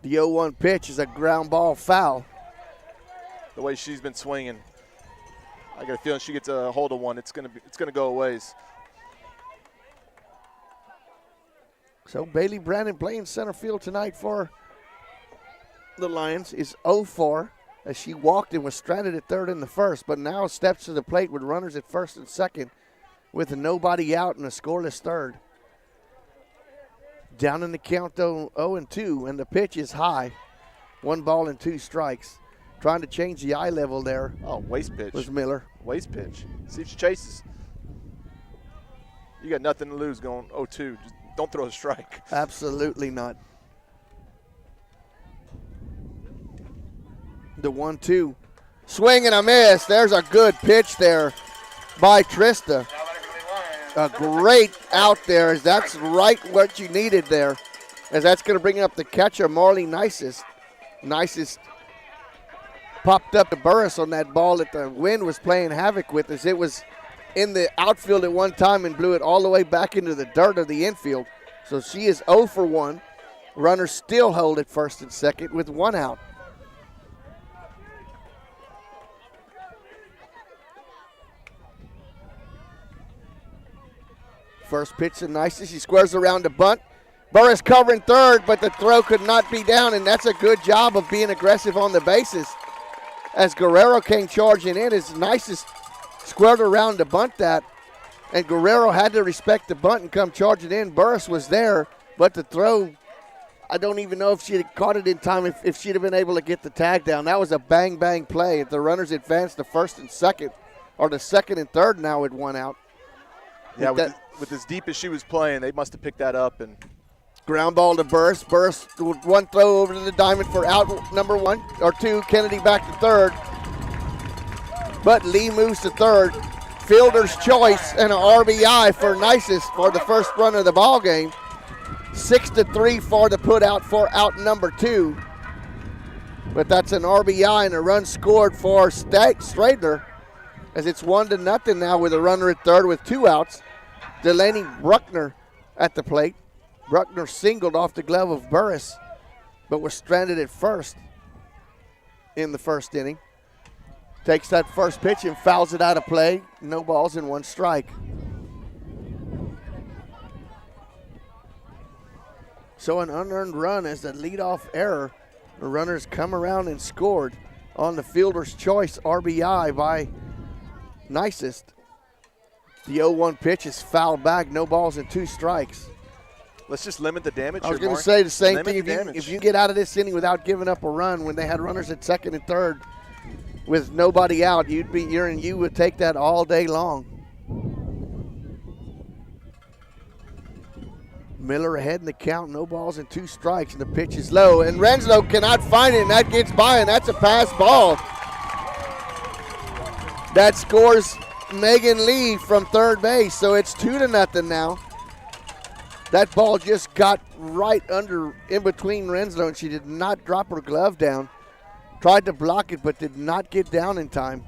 Speaker 3: The 0-1 pitch is a ground ball foul.
Speaker 4: The way she's been swinging, I got a feeling she gets a hold of one. It's gonna go a ways.
Speaker 3: So Bailey Brandon playing center field tonight for the Lions is 0-4 as she walked and was stranded at third in the first, but now steps to the plate with runners at first and second with nobody out in a scoreless 3rd. Down in the count though, 0-2, and the pitch is high. 1 ball and 2 strikes. Trying to change the eye level there.
Speaker 4: Oh, waste pitch.
Speaker 3: Was Miller.
Speaker 4: Waste pitch. See if she chases. You got nothing to lose going 0-2. Just don't throw a strike.
Speaker 3: Absolutely not. The 1-2 Swing and a miss. There's a good pitch there by Trista. A great out there, as that's right what you needed there, as that's going to bring up the catcher, Marley Nicest. Nicest popped up to Burris on that ball that the wind was playing havoc with, as it was in the outfield at one time and blew it all the way back into the dirt of the infield. So she is 0 for 1. Runners still hold at first and second with 1 out. First pitch to Nicest. She squares around the bunt. Burris covering third, but the throw could not be down, and that's a good job of being aggressive on the bases. As Guerrero came charging in, as Nicest squared around to bunt that, and Guerrero had to respect the bunt and come charging in. Burris was there, but the throw, I don't even know if she'd have caught it in time, if she'd have been able to get the tag down. That was a bang-bang play. If the runners advanced to first and second, or the second and third now with 1 out.
Speaker 4: Yeah, with as deep as she was playing, they must have picked that up. And
Speaker 3: ground ball to Burris. Burris with 1 throw over to the diamond for out number 1 or 2. Kennedy back to third. But Lee moves to third. Fielder's choice and an RBI for Nicest for the first run of the ball game. 6-3 for the put out for out number 2. But that's an RBI and a run scored for Stradler, as it's 1-0 now with a runner at third with 2 outs. Delaney Bruckner at the plate. Bruckner singled off the glove of Burris, but was stranded at first in the first inning. Takes that first pitch and fouls it out of play. No balls and 1 strike. So an unearned run as the leadoff error. The runners come around and scored on the fielder's choice RBI by Nicest. The 0-1 pitch is fouled back. No balls and 2 strikes.
Speaker 4: Let's just limit the damage.
Speaker 3: I was going to say the same thing. If you get out of this inning without giving up a run when they had runners at second and third with nobody out, you would take that all day long. Miller ahead in the count. No balls and 2 strikes, and the pitch is low. And Renslow cannot find it, and that gets by, and that's a pass ball. That scores Megan Lee from third base, so it's 2-0 now. That ball just got right in between Renslow, and she did not drop her glove down. Tried to block it, but did not get down in time.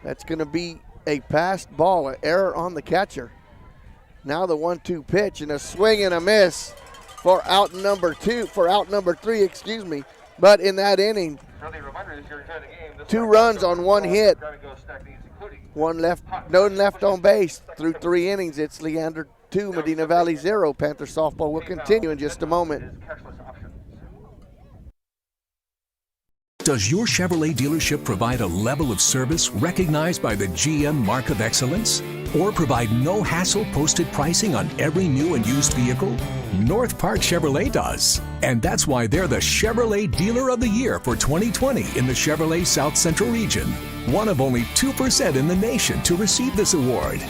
Speaker 3: That's going to be a passed ball, an error on the catcher. Now the 1-2 pitch and a swing and a miss for out number 3, excuse me. But in that inning, 2 runs on 1 hit. No one left on base through 3 innings. It's Leander 2, Medina Valley 0. Panther softball will continue in just a moment.
Speaker 1: Does your Chevrolet dealership provide a level of service recognized by the GM Mark of Excellence? Or provide no-hassle posted pricing on every new and used vehicle? North Park Chevrolet does. And that's why they're the Chevrolet Dealer of the Year for 2020 in the Chevrolet South Central region. One of only 2% in the nation to receive this award.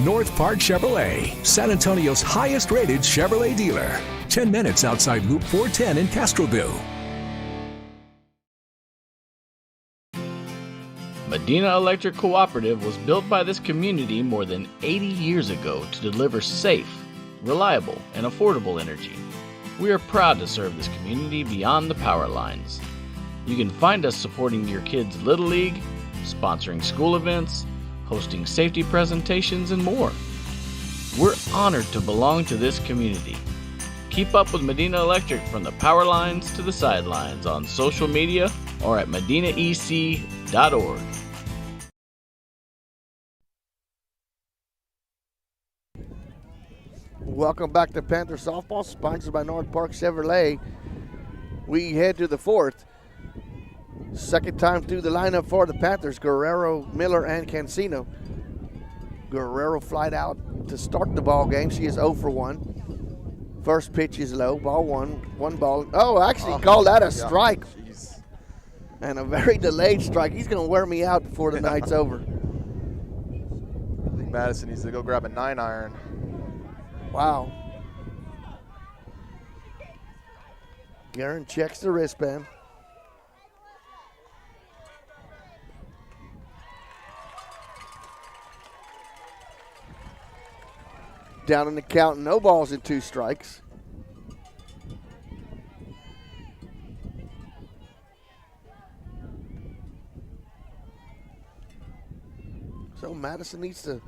Speaker 1: North Park Chevrolet, San Antonio's highest-rated Chevrolet dealer. 10 minutes outside Loop 410 in Castroville.
Speaker 6: Medina Electric Cooperative was built by this community more than 80 years ago to deliver safe, reliable, and affordable energy. We are proud to serve this community beyond the power lines. You can find us supporting your kids' Little League, sponsoring school events, hosting safety presentations, and more. We're honored to belong to this community. Keep up with Medina Electric from the power lines to the sidelines on social media or at medinaec.org.
Speaker 3: Welcome back to Panther Softball, sponsored by North Park Chevrolet. We head to the 4th. Second time through the lineup for the Panthers, Guerrero, Miller, and Cancino. Guerrero flied out to start the ball game. She is 0 for 1. First pitch is low, ball 1 ball. Oh, actually called that a strike.
Speaker 4: Jeez.
Speaker 3: And a very delayed strike. He's going to wear me out before the night's over.
Speaker 4: I think Madison needs to go grab a 9-iron.
Speaker 3: Wow. Guerin checks the wristband. Down in the count, no balls and 2 strikes. So Madison needs to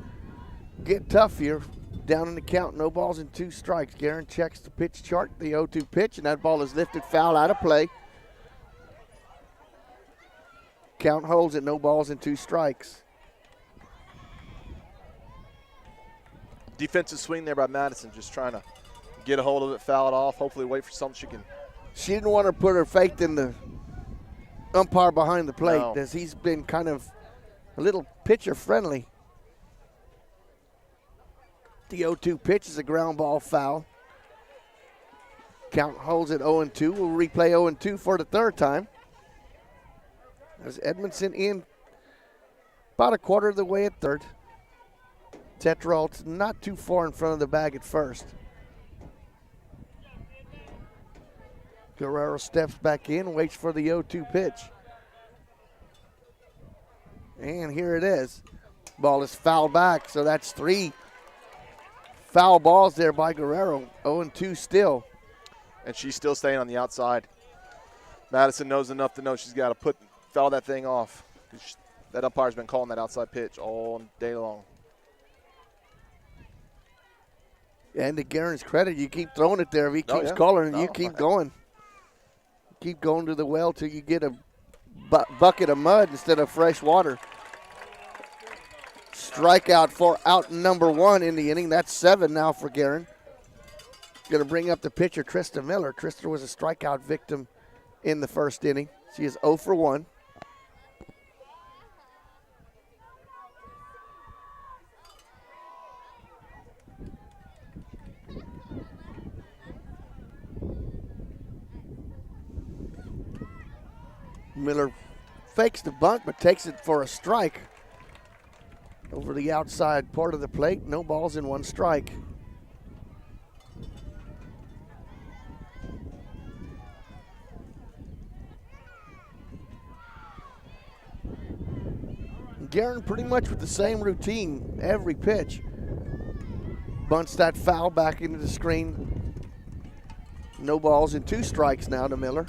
Speaker 3: get tough here. Down in the count, no balls and 2 strikes. Guerin checks the pitch chart, the 0-2 pitch, and that ball is lifted foul out of play. Count holds at no balls and 2 strikes.
Speaker 4: Defensive swing there by Madison, just trying to get a hold of it, foul it off, hopefully wait for something she can.
Speaker 3: She didn't want to put her faith in the umpire behind the plate,
Speaker 4: No.
Speaker 3: as he's been kind of a little pitcher friendly. The 0-2 pitch is a ground ball foul. Count holds at 0-2. We'll replay 0-2 for the 3rd time. As Edmondson in about a quarter of the way at 3rd. Tetrault's not too far in front of the bag at 1st. Guerrero steps back in, waits for the 0-2 pitch. And here it is. Ball is fouled back, so that's 3 foul balls there by Guerrero. 0-2 still.
Speaker 4: And she's still staying on the outside. Madison knows enough to know she's got to foul that thing off. That umpire's been calling that outside pitch all day long.
Speaker 3: And to Guerin's credit, you keep throwing it there. If he keeps
Speaker 4: yeah.
Speaker 3: calling, you keep going. Keep going to the well till you get a bucket of mud instead of fresh water. Strikeout for out number 1 in the inning. That's 7 now for Guerin. Going to bring up the pitcher, Trista Miller. Trista was a strikeout victim in the 1st inning. She is 0 for 1. Miller fakes the bunt but takes it for a strike. Over the outside part of the plate, no balls and 1 strike. Guerin pretty much with the same routine every pitch. Bunts that foul back into the screen. No balls and 2 strikes now to Miller.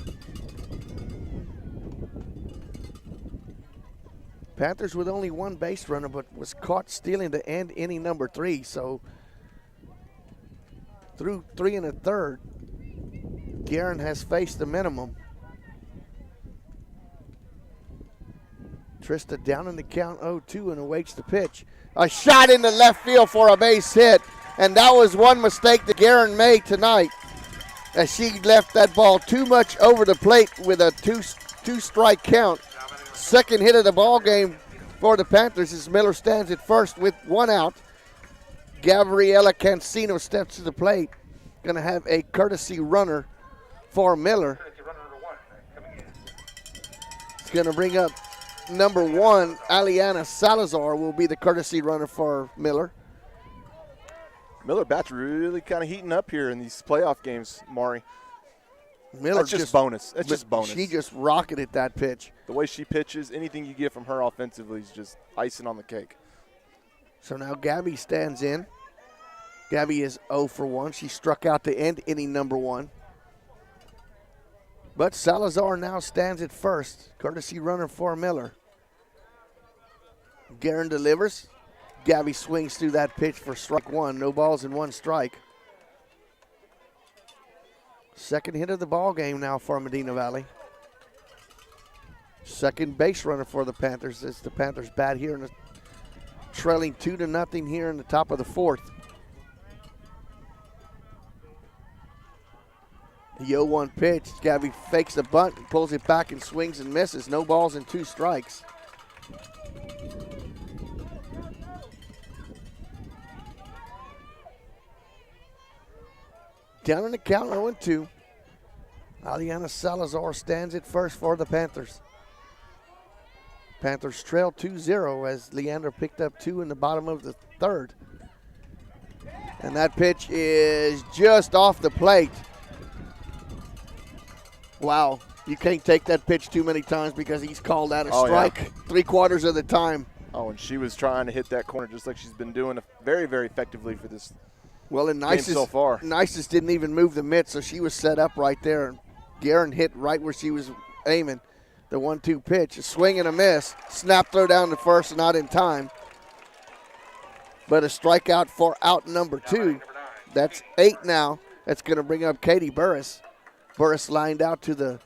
Speaker 3: Panthers with only 1 base runner, but was caught stealing to end inning number 3. So through 3 1/3, Guerin has faced the minimum. Trista down in the count 0-2 and awaits the pitch. A shot into left field for a base hit, and that was one mistake that Guerin made tonight, as she left that ball too much over the plate with a two strike count. Second hit of the ball game for the Panthers as Miller stands at 1st with 1 out. Gabriela Cancino steps to the plate. Going to have a courtesy runner for Miller. It's going to bring up number 1, Aliana Salazar will be the courtesy runner for Miller.
Speaker 4: Miller bat's really kind of heating up here in these playoff games, Maury.
Speaker 3: Miller
Speaker 4: That's just bonus. That's just bonus.
Speaker 3: She just rocketed that pitch.
Speaker 4: The way she pitches, anything you get from her offensively is just icing on the cake.
Speaker 3: So now Gabby stands in. Gabby is 0 for 1. She struck out to end inning number 1. But Salazar now stands at 1st. Courtesy runner for Miller. Guerin delivers. Gabby swings through that pitch for strike 1. No balls and 1 strike. Second hit of the ball game now for Medina Valley. Second base runner for the Panthers as the Panthers bat here, and trailing 2-0 here in the top of the 4th. The 0-1 pitch. Gabby fakes the bunt and pulls it back and swings and misses. No balls and 2 strikes. Down in the count, 0-2. Aliana Salazar stands at 1st for the Panthers. Panthers trail 2-0 as Leander picked up 2 in the bottom of the 3rd. And that pitch is just off the plate. Wow, you can't take that pitch too many times because he's called out a strike 3/4 of the time.
Speaker 4: Oh, and she was trying to hit that corner just like she's been doing very, very effectively for this
Speaker 3: Well, and
Speaker 4: game so far.
Speaker 3: Nices didn't even move the mitt, so she was set up right there. And Guerin hit right where she was aiming. The 1-2 pitch, a swing and a miss. Snap throw down to first, not in time. But a strikeout for out number 2. That's 8 now. That's going to bring up Katie Burris. Burris lined out to the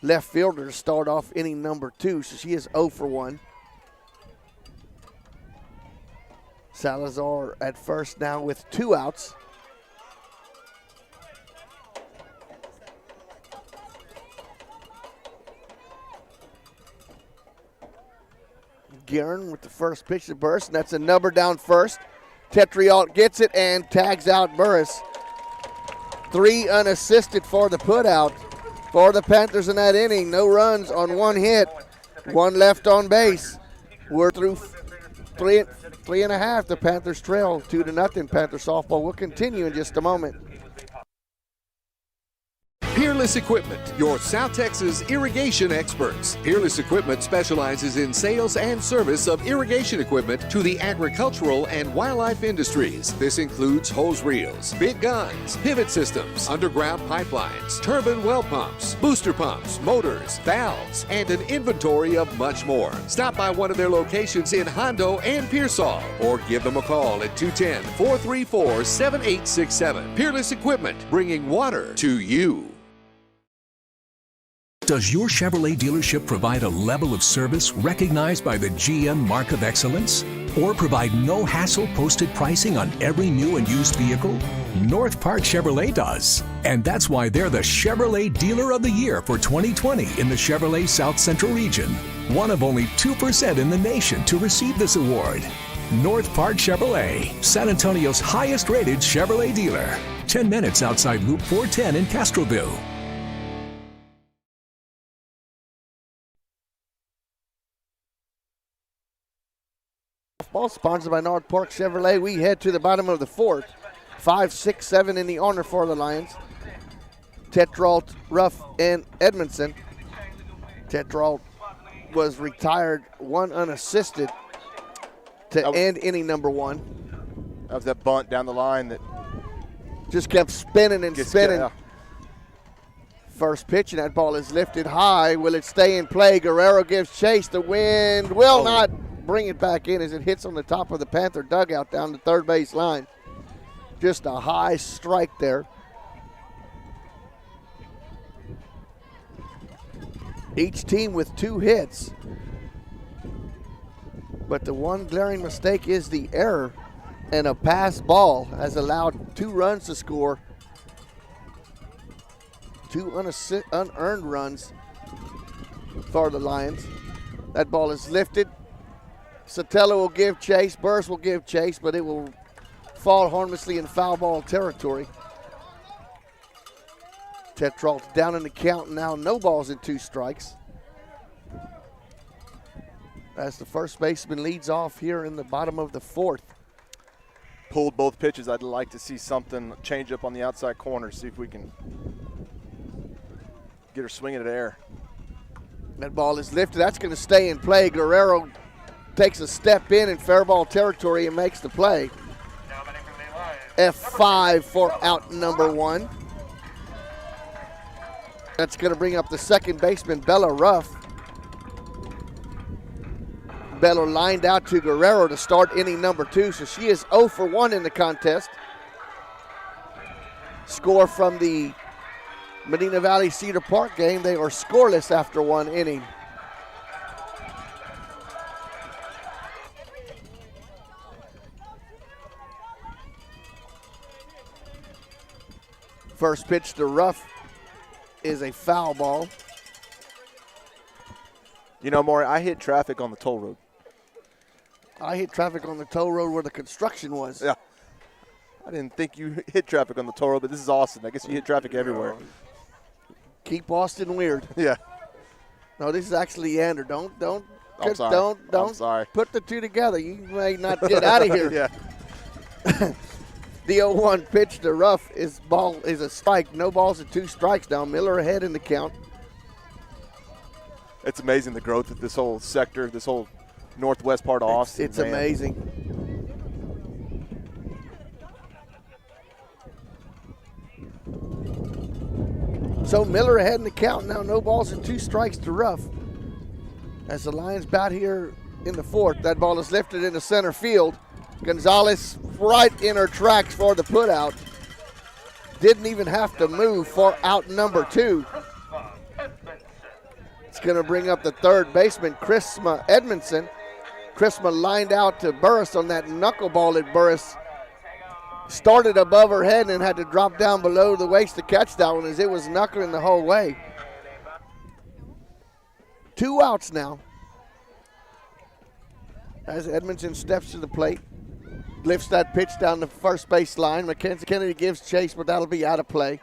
Speaker 3: left fielder to start off inning number 2, so she is 0 for 1. Salazar at first now with 2 outs. Guerin with the first pitch to Burris, and that's a number down first. Tetrialt gets it and tags out Burris. 3 unassisted for the putout for the Panthers in that inning. No runs on 1 hit, 1 left on base. We're through 3.5. The Panthers trail 2-0. Panther softball will continue in just a moment.
Speaker 7: Peerless Equipment, your South Texas irrigation experts. Peerless Equipment specializes in sales and service of irrigation equipment to the agricultural and wildlife industries. This includes hose reels, big guns, pivot systems, underground pipelines, turbine well pumps, booster pumps, motors, valves, and an inventory of much more. Stop by one of their locations in Hondo and Pearsall, or give them a call at 210-434-7867. Peerless Equipment, bringing water to you.
Speaker 1: Does your Chevrolet dealership provide a level of service recognized by the GM Mark of Excellence? Or provide no-hassle posted pricing on every new and used vehicle? North Park Chevrolet does. And that's why they're the Chevrolet Dealer of the Year for 2020 in the Chevrolet South Central region. One of only 2% in the nation to receive this award. North Park Chevrolet, San Antonio's highest-rated Chevrolet dealer. 10 minutes outside Loop 410 in Castroville.
Speaker 3: Ball sponsored by North Park Chevrolet. We head to the bottom of the 4th. 5, 6, 7 in the honor for the Lions. Tetrault, Ruff, and Edmondson. Tetrault was retired 1 unassisted to end inning number 1.
Speaker 4: That was that bunt down the line that
Speaker 3: just kept spinning and spinning. First pitch, and that ball is lifted high. Will it stay in play? Guerrero gives chase. The wind will not bring it back in as it hits on the top of the Panther dugout down the third base line. Just a high strike there. Each team with 2 hits. But the one glaring mistake is the error, and a pass ball has allowed 2 runs to score. 2 unearned runs for the Lions. That ball is lifted. Sotelo will give chase. Burris will give chase, but it will fall harmlessly in foul ball territory. Tetrault down in the count now. No balls and 2 strikes. As the first baseman leads off here in the bottom of the 4th.
Speaker 4: Pulled both pitches. I'd like to see something change up on the outside corner, see if we can get her swinging at air.
Speaker 3: That ball is lifted. That's going to stay in play. Guerrero takes a step in fair ball territory and makes the play. F5 for out number 1. That's going to bring up the second baseman, Bella Ruff. Bella lined out to Guerrero to start inning number 2, so she is 0 for 1 in the contest. Score from the Medina Valley Cedar Park game, they are scoreless after 1 inning. First pitch to Ruff is a foul ball.
Speaker 4: You know, Maury, I hit traffic on the toll road.
Speaker 3: I hit traffic on the toll road where the construction was.
Speaker 4: Yeah. I didn't think you hit traffic on the toll road, but this is Austin. I guess you hit traffic everywhere.
Speaker 3: Keep Austin weird.
Speaker 4: Yeah.
Speaker 3: No, this is actually Leander. Don't
Speaker 4: I'm sorry.
Speaker 3: Put the 2 together. You may not get out of here.
Speaker 4: Yeah.
Speaker 3: The 0-1 pitch to Ruff is a strike. No balls and 2 strikes now. Miller ahead in the count.
Speaker 4: It's amazing the growth of this whole sector, this whole northwest part of Austin.
Speaker 3: It's amazing. So Miller ahead in the count now, no balls and 2 strikes to Ruff. As the Lions bat here in the 4th, that ball is lifted into center field. Gonzalez right in her tracks for the putout. Didn't even have to move for out number 2. It's going to bring up the third baseman, Chrisma Edmondson. Chrisma lined out to Burris on that knuckleball that Burris started above her head and had to drop down below the waist to catch that one as it was knuckling the whole way. 2 outs now. As Edmondson steps to the plate, lifts that pitch down the first base line. Mackenzie Kennedy gives chase, but that'll be out of play.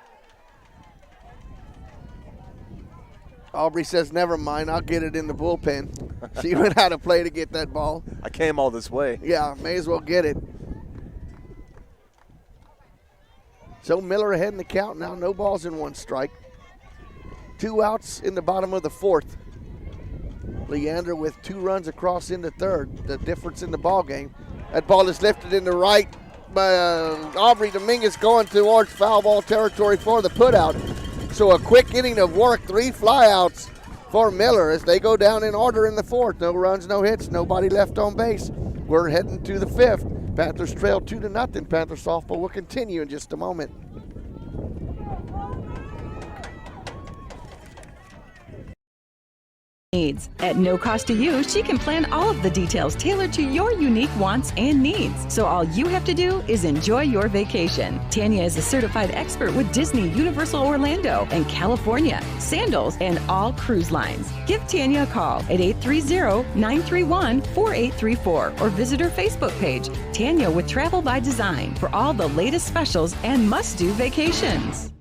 Speaker 3: Aubrey says, never mind, I'll get it in the bullpen. She went out of play to get that ball.
Speaker 4: I came all this way.
Speaker 3: Yeah, may as well get it. So Miller ahead in the count now, no balls and 1 strike. 2 outs in the bottom of the 4th. Leander with 2 runs across into 3rd, the difference in the ball game. That ball is lifted into right. Aubrey Dominguez going towards foul ball territory for the putout. So a quick inning of work, 3 flyouts for Miller as they go down in order in the 4th. No runs, no hits, nobody left on base. We're heading to the 5th. Panthers trail 2-0. Panther softball will continue in just a moment.
Speaker 2: Needs. At no cost to you, she can plan all of the details tailored to your unique wants and needs. So all you have to do is enjoy your vacation. Tanya is a certified expert with Disney, Universal Orlando, and California, Sandals, and all cruise lines. Give Tanya a call at 830-931-4834 or visit her Facebook page, Tanya with Travel by Design, for all the latest specials and must-do vacations.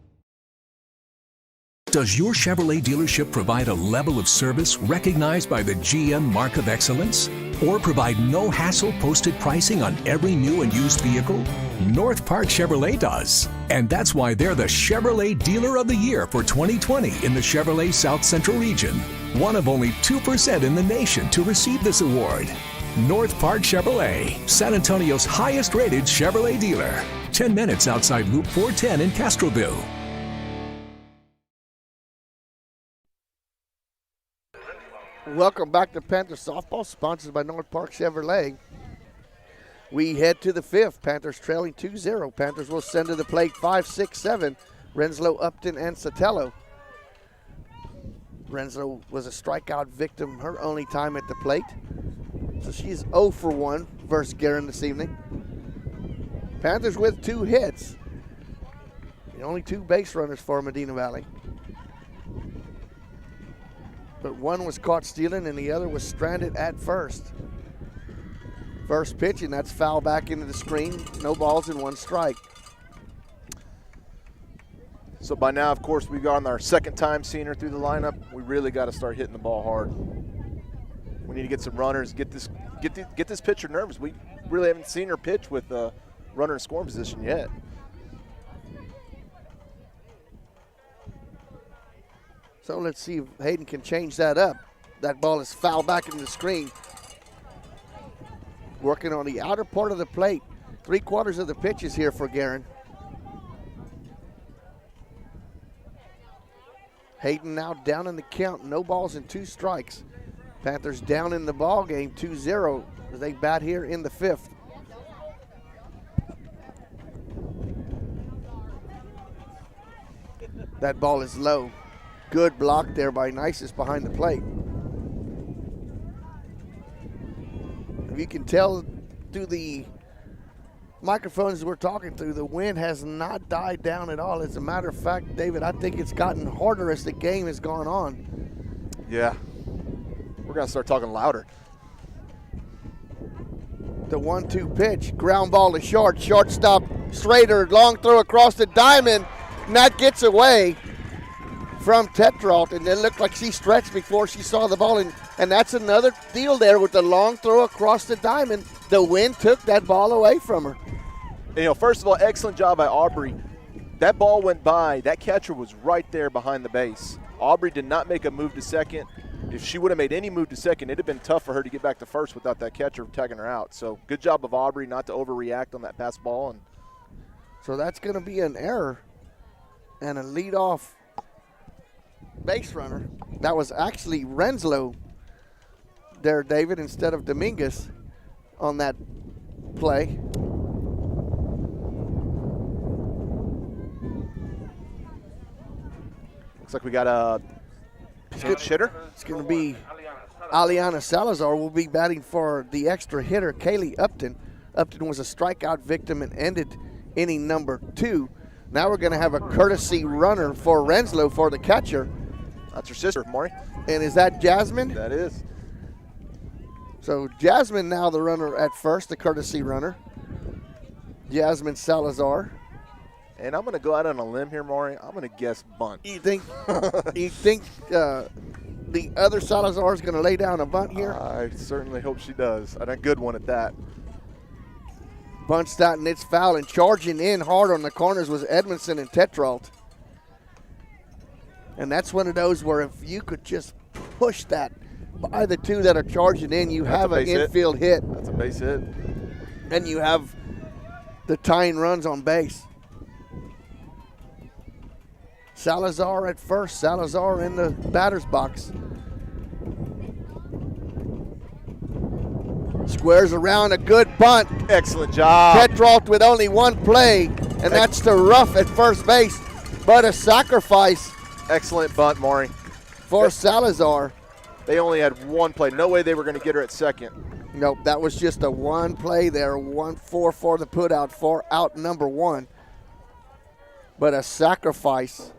Speaker 1: Does your Chevrolet dealership provide a level of service recognized by the GM Mark of Excellence? Or provide no-hassle posted pricing on every new and used vehicle? North Park Chevrolet does. And that's why they're the Chevrolet Dealer of the Year for 2020 in the Chevrolet South Central region. One of only 2% in the nation to receive this award. North Park Chevrolet, San Antonio's highest-rated Chevrolet dealer. 10 minutes outside Loop 410 in Castroville.
Speaker 3: Welcome back to Panther Softball, sponsored by North Park Chevrolet. We head to the 5th. Panthers trailing 2-0. Panthers will send to the plate 5, 6, 7. Renslow, Upton, and Sotelo. Renslow was a strikeout victim her only time at the plate. So she's 0 for 1 versus Guerin this evening. Panthers with 2 hits. The only 2 base runners for Medina Valley. But one was caught stealing and the other was stranded at first. First pitch, and that's foul back into the screen. No balls and 1 strike.
Speaker 4: So by now, of course, we've gone our second time seeing her through the lineup. We really got to start hitting the ball hard. We need to get some runners, get this pitcher nervous. We really haven't seen her pitch with a runner in scoring position yet.
Speaker 3: So let's see if Hayden can change that up. That ball is fouled back into the screen. Working on the outer part of the plate. 3/4 of the pitch is here for Guerin. Hayden now down in the count. No balls and 2 strikes. Panthers down in the ball game 2-0 as they bat here in the 5th. That ball is low. Good block there by Nisus behind the plate. If you can tell through the microphones we're talking through, the wind has not died down at all. As a matter of fact, David, I think it's gotten harder as the game has gone on.
Speaker 4: Yeah, we're going to start talking louder.
Speaker 3: The 1-2 pitch, ground ball to short. Shortstop Schrader, long throw across the diamond, and that gets away from Tetrault, and it looked like she stretched before she saw the ball, and that's another deal there with the long throw across the diamond. The wind took that ball away from her.
Speaker 4: And, first of all, excellent job by Aubrey. That ball went by. That catcher was right there behind the base. Aubrey did not make a move to second. If she would have made any move to second, it would have been tough for her to get back to first without that catcher tagging her out. So good job of Aubrey not to overreact on that pass ball. And
Speaker 3: so that's going to be an error and a leadoff base runner. That was actually Renslow there, David, instead of Dominguez on that play.
Speaker 4: Looks like we got a pinch hitter.
Speaker 3: It's going to be Aliana Salazar will be batting for the extra hitter, Kaylee Upton. Upton was a strikeout victim and ended inning number 2. Now we're going to have a courtesy runner for Renslow for the catcher.
Speaker 4: That's her sister, Maury.
Speaker 3: And is that Jasmine?
Speaker 4: That is.
Speaker 3: So Jasmine now the runner at first, the courtesy runner. Jasmine Salazar.
Speaker 4: And I'm going to go out on a limb here, Maury. I'm going to guess bunt.
Speaker 3: You think the other Salazar is going to lay down a bunt here?
Speaker 4: I certainly hope she does. And a good one at that.
Speaker 3: Bunts that, and it's foul. And charging in hard on the corners was Edmondson and Tetrault. And that's one of those where if you could just push that by the two that are charging in, you have an infield hit.
Speaker 4: That's a base hit.
Speaker 3: And you have the tying runs on base. Salazar at first. Salazar in the batter's box. Squares around, a good bunt.
Speaker 4: Excellent job.
Speaker 3: Tetrault with only one play, and that's to Ruff at first base. But a sacrifice.
Speaker 4: Excellent bunt, Maury.
Speaker 3: For Salazar.
Speaker 4: They only had one play. No way they were going to get her at second.
Speaker 3: Nope, that was just a one play there. 1-4 for the putout for out number 1. But a sacrifice.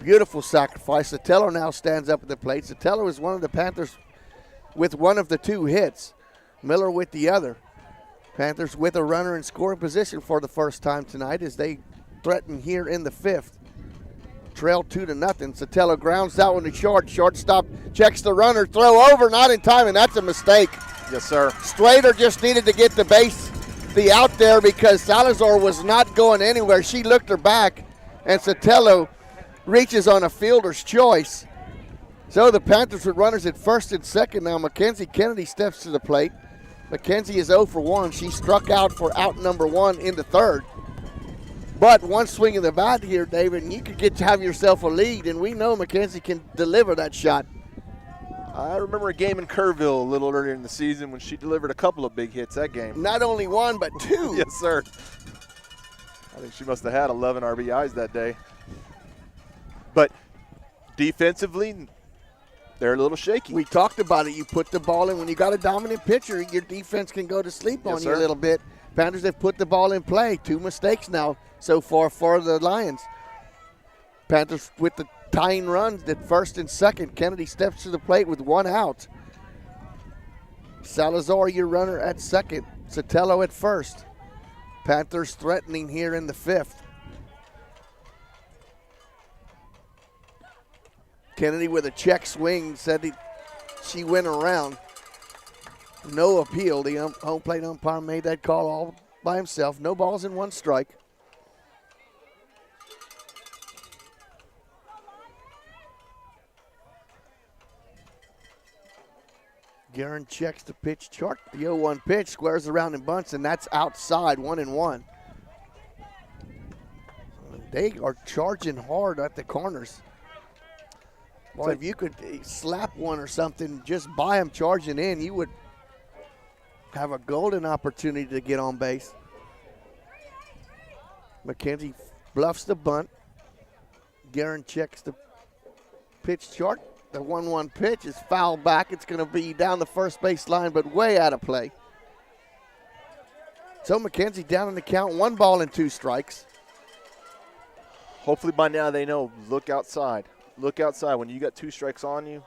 Speaker 3: Beautiful sacrifice. Sotelo now stands up at the plate. Sotelo is one of the Panthers with one of the 2 hits. Miller with the other. Panthers with a runner in scoring position for the first time tonight as they threaten here in the 5th. Trail 2-0. Sotelo grounds that one to short. Shortstop checks the runner. Throw over, not in time, and that's a mistake.
Speaker 4: Yes, sir.
Speaker 3: Strader just needed to get the out there because Salazar was not going anywhere. She looked her back, and Sotelo reaches on a fielder's choice. So the Panthers with runners at first and second now. Mackenzie Kennedy steps to the plate. Mackenzie is 0 for 1. She struck out for out number 1 in the 3rd. But one swing of the bat here, David, and you could have yourself a lead, and we know Mackenzie can deliver that shot.
Speaker 4: I remember a game in Kerrville a little earlier in the season when she delivered a couple of big hits that game.
Speaker 3: Not only 1, but 2.
Speaker 4: Yes, sir. I think she must have had 11 RBIs that day. But defensively, they're a little shaky.
Speaker 3: We talked about it. You put the ball in. When you got a dominant pitcher, your defense can go to sleep on you a little bit. Panthers have put the ball in play. 2 mistakes now so far for the Lions. Panthers with the tying runs at first and second. Kennedy steps to the plate with 1 out. Salazar, your runner at second. Sotelo at first. Panthers threatening here in the 5th. Kennedy with a check swing said she went around. No appeal. The home plate umpire made that call all by himself. No balls and 1 strike. Guerin checks the pitch chart. The 0-1 pitch squares around and bunts, and that's outside, 1-1. They are charging hard at the corners. Boy, if you could slap one or something just by them charging in, you would have a golden opportunity to get on base. McKenzie bluffs the bunt. Guerin checks the pitch chart. The 1-1 pitch is fouled back. It's going to be down the first base line, but way out of play. So McKenzie down in the count, 1 ball and 2 strikes.
Speaker 4: Hopefully by now they know, look outside. Look outside when you got 2 strikes on you.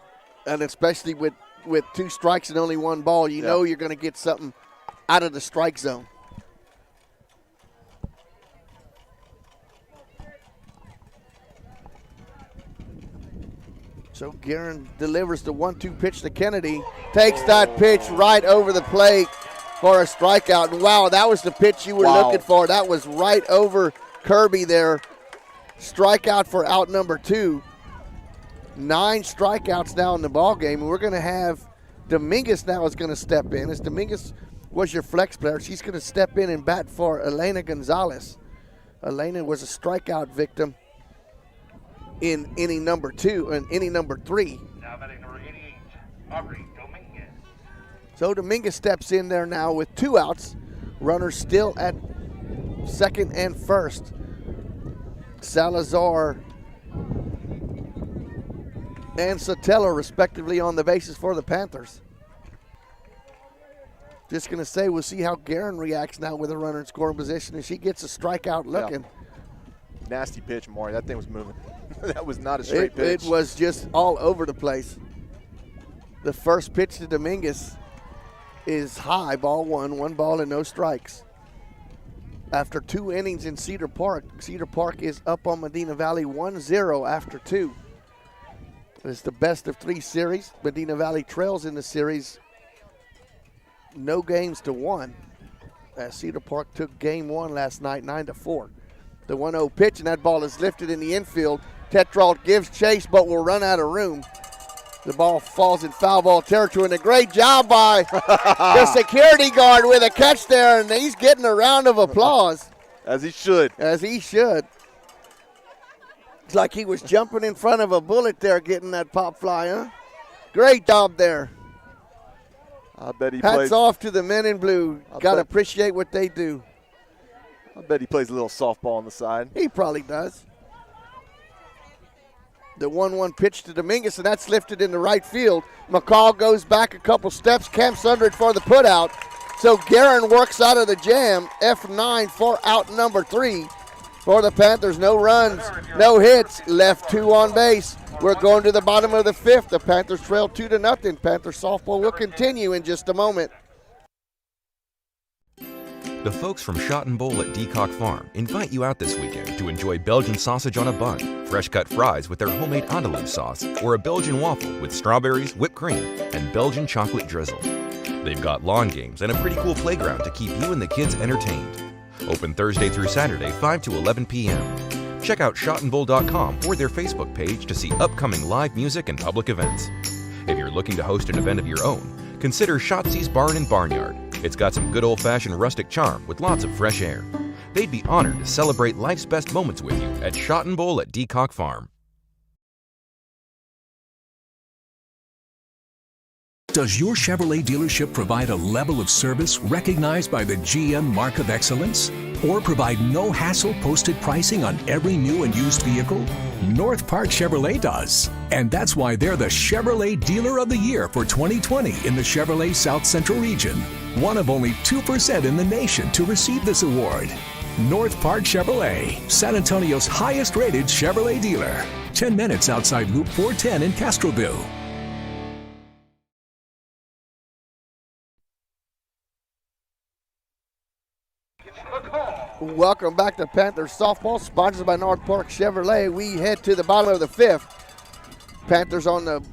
Speaker 3: And especially with 2 strikes and only 1 ball, you know you're going to get something out of the strike zone. So Guerin delivers the 1-2 pitch to Kennedy. Takes that pitch right over the plate for a strikeout. And wow, that was the pitch you were looking for. That was right over Kirby there. Strikeout for out number 2. 9 strikeouts now in the ball game. And we're going to have Dominguez now is going to step in. As Dominguez was your flex player, she's going to step in and bat for Elena Gonzalez. Elena was a strikeout victim in inning number 2 and inning number 3.
Speaker 13: Now batting number 88, Aubrey Dominguez.
Speaker 3: So Dominguez steps in there now with 2 outs. Runners still at second and first. Salazar and Sotelo respectively on the bases for the Panthers. Just going to say we'll see how Guerin reacts now with a runner in scoring position, and she gets a strikeout looking.
Speaker 4: Yeah. Nasty pitch, Maury. That thing was moving. That was not a straight pitch.
Speaker 3: It was just all over the place. The first pitch to Dominguez is high, ball 1 ball and no strikes. After 2 innings in Cedar Park is up on Medina Valley 1-0 after 2. It's the best of 3 series. Medina Valley trails in the series no games to 1. As Cedar Park took game 1 last night 9-4. The 1-0 pitch, and that ball is lifted in the infield. Tetrault gives chase but will run out of room. The ball falls in foul ball territory, and a great job by the security guard with a catch there, and he's getting a round of applause.
Speaker 4: As he should.
Speaker 3: As he should. It's like he was jumping in front of a bullet there getting that pop fly, huh? Great job there.
Speaker 4: I bet he
Speaker 3: Hats off to the men in blue. Got to appreciate what they do.
Speaker 4: I bet he plays a little softball on the side.
Speaker 3: He probably does. The 1-1 pitch to Dominguez, and that's lifted into right field. McCall goes back a couple steps, camps under it for the putout. So Guerin works out of the jam. F9 for out number 3 for the Panthers. No runs, no hits, left 2 on base. We're going to the bottom of the 5th. The Panthers trail 2-0. Panthers softball will continue in just a moment.
Speaker 14: The folks from Shot and Bowl at Decock Farm invite you out this weekend to enjoy Belgian sausage on a bun, fresh cut fries with their homemade andalouse sauce, or a Belgian waffle with strawberries, whipped cream, and Belgian chocolate drizzle. They've got lawn games and a pretty cool playground to keep you and the kids entertained. Open Thursday through Saturday, 5 to 11 p.m. Check out shotandbull.com or their Facebook page to see upcoming live music and public events. If you're looking to host an event of your own, consider Shotzi's Barn and Barnyard. It's got some good old-fashioned rustic charm with lots of fresh air. They'd be honored to celebrate life's best moments with you at Shot and Bowl at Decock Farm.
Speaker 1: Does your Chevrolet dealership provide a level of service recognized by the GM Mark of Excellence? Or provide no-hassle posted pricing on every new and used vehicle? North Park Chevrolet does. And that's why they're the Chevrolet Dealer of the Year for 2020 in the Chevrolet South Central region. One of only 2% in the nation to receive this award. North Park Chevrolet, San Antonio's highest-rated Chevrolet dealer. 10 minutes outside Loop 410 in Castroville.
Speaker 3: Welcome back to Panthers softball, sponsored by North Park Chevrolet. We head to the bottom of the 5th. Panthers on the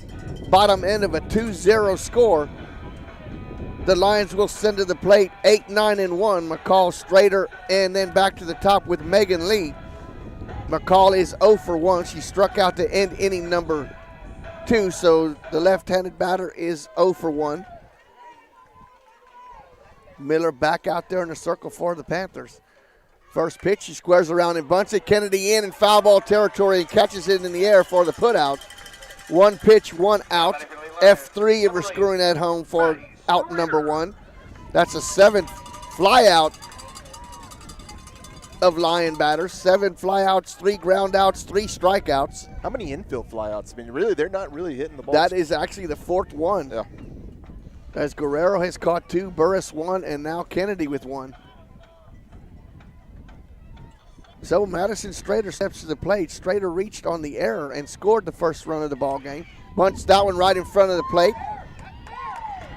Speaker 3: bottom end of a 2-0 score. The Lions will send to the plate 8-9-1. McCall, Strader, and then back to the top with Megan Lee. McCall is 0 for 1. She struck out to end inning number 2, so the left-handed batter is 0 for 1. Miller back out there in the circle for the Panthers. First pitch, she squares around and bunts it. Kennedy in foul ball territory and catches it in the air for the putout. 1 pitch, 1 out. F3, and we're screwing that home for out number 1. That's a 7th fly out of Lion batters. 7 flyouts, 3 ground outs, 3 strikeouts.
Speaker 4: How many infield flyouts? I mean, really, they're not really hitting the ball.
Speaker 3: That is actually the 4th one.
Speaker 4: Yeah.
Speaker 3: As Guerrero has caught 2, Burris 1, and now Kennedy with 1. So Madison Strader steps to the plate. Strader reached on the error and scored the first run of the ball game. Bunts that one right in front of the plate.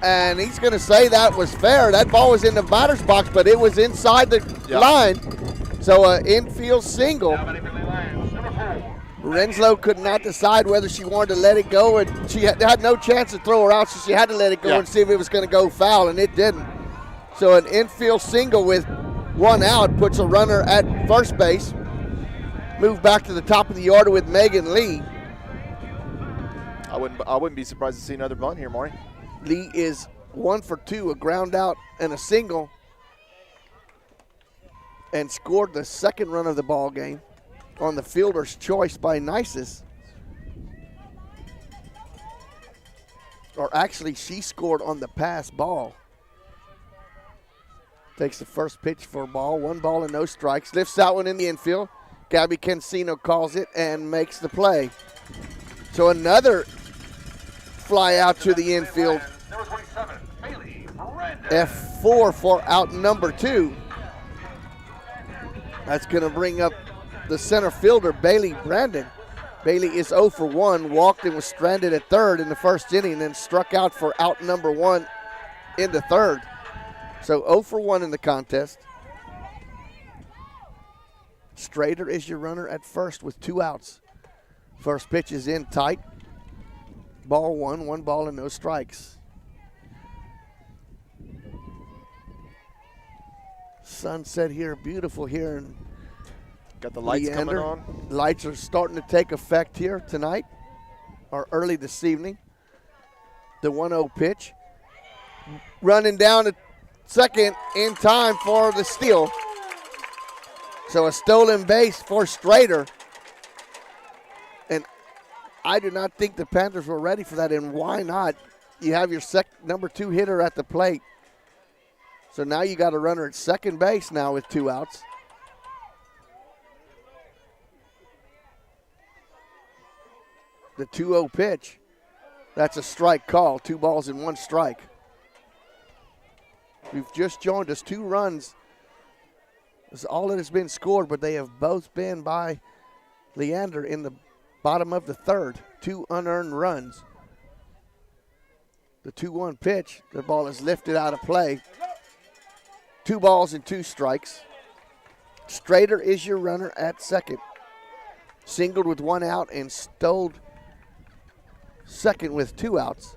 Speaker 3: And he's going to say that was fair. That ball was in the batter's box, but it was inside the line. So an infield single. Renslow could not decide whether she wanted to let it go, and she had no chance to throw her out, so she had to let it go and see if it was going to go foul, and it didn't. So an infield single with 1 out puts a runner at first base. Move back to the top of the order with Megan Lee.
Speaker 4: I wouldn't be surprised to see another bunt here, Maury.
Speaker 3: Lee is 1 for 2, a ground out and a single, and scored the 2nd run of the ball game. on the fielder's choice by Nisus. Or actually, she scored on the pass ball. Takes the first pitch for a ball. 1 ball and no strikes. Lifts that one in the infield. Gabby Cancino calls it and makes the play. So another fly out to the infield. F4 for out number 2. That's going to bring up the center fielder, Bailey Brandon. Bailey is 0 for 1, walked and was stranded at third in the first inning, and then struck out for out number 1 in the third. So 0 for 1 in the contest. Strader is your runner at first with 2 outs. First pitch is in tight. Ball 1, 1 ball and no strikes. Sunset here, beautiful here in
Speaker 4: got the lights
Speaker 3: Leander.
Speaker 4: coming on.
Speaker 3: Lights are starting to take effect here tonight, or early this evening. The 1-0 pitch. Running down at second in time for the steal. So a stolen base for Strader. And I do not think the Panthers were ready for that, and why not? You have your number 2 hitter at the plate. So now you got a runner at second base now with 2 outs. The 2-0 pitch. That's a strike call. 2 balls and 1 strike. We've just joined us. 2 runs. That's all that has been scored, but they have both been by Leander in the bottom of the third. 2 unearned runs. The 2-1 pitch. The ball is lifted out of play. 2 balls and 2 strikes. Strader is your runner at second. Singled with 1 out and stole second with 2 outs.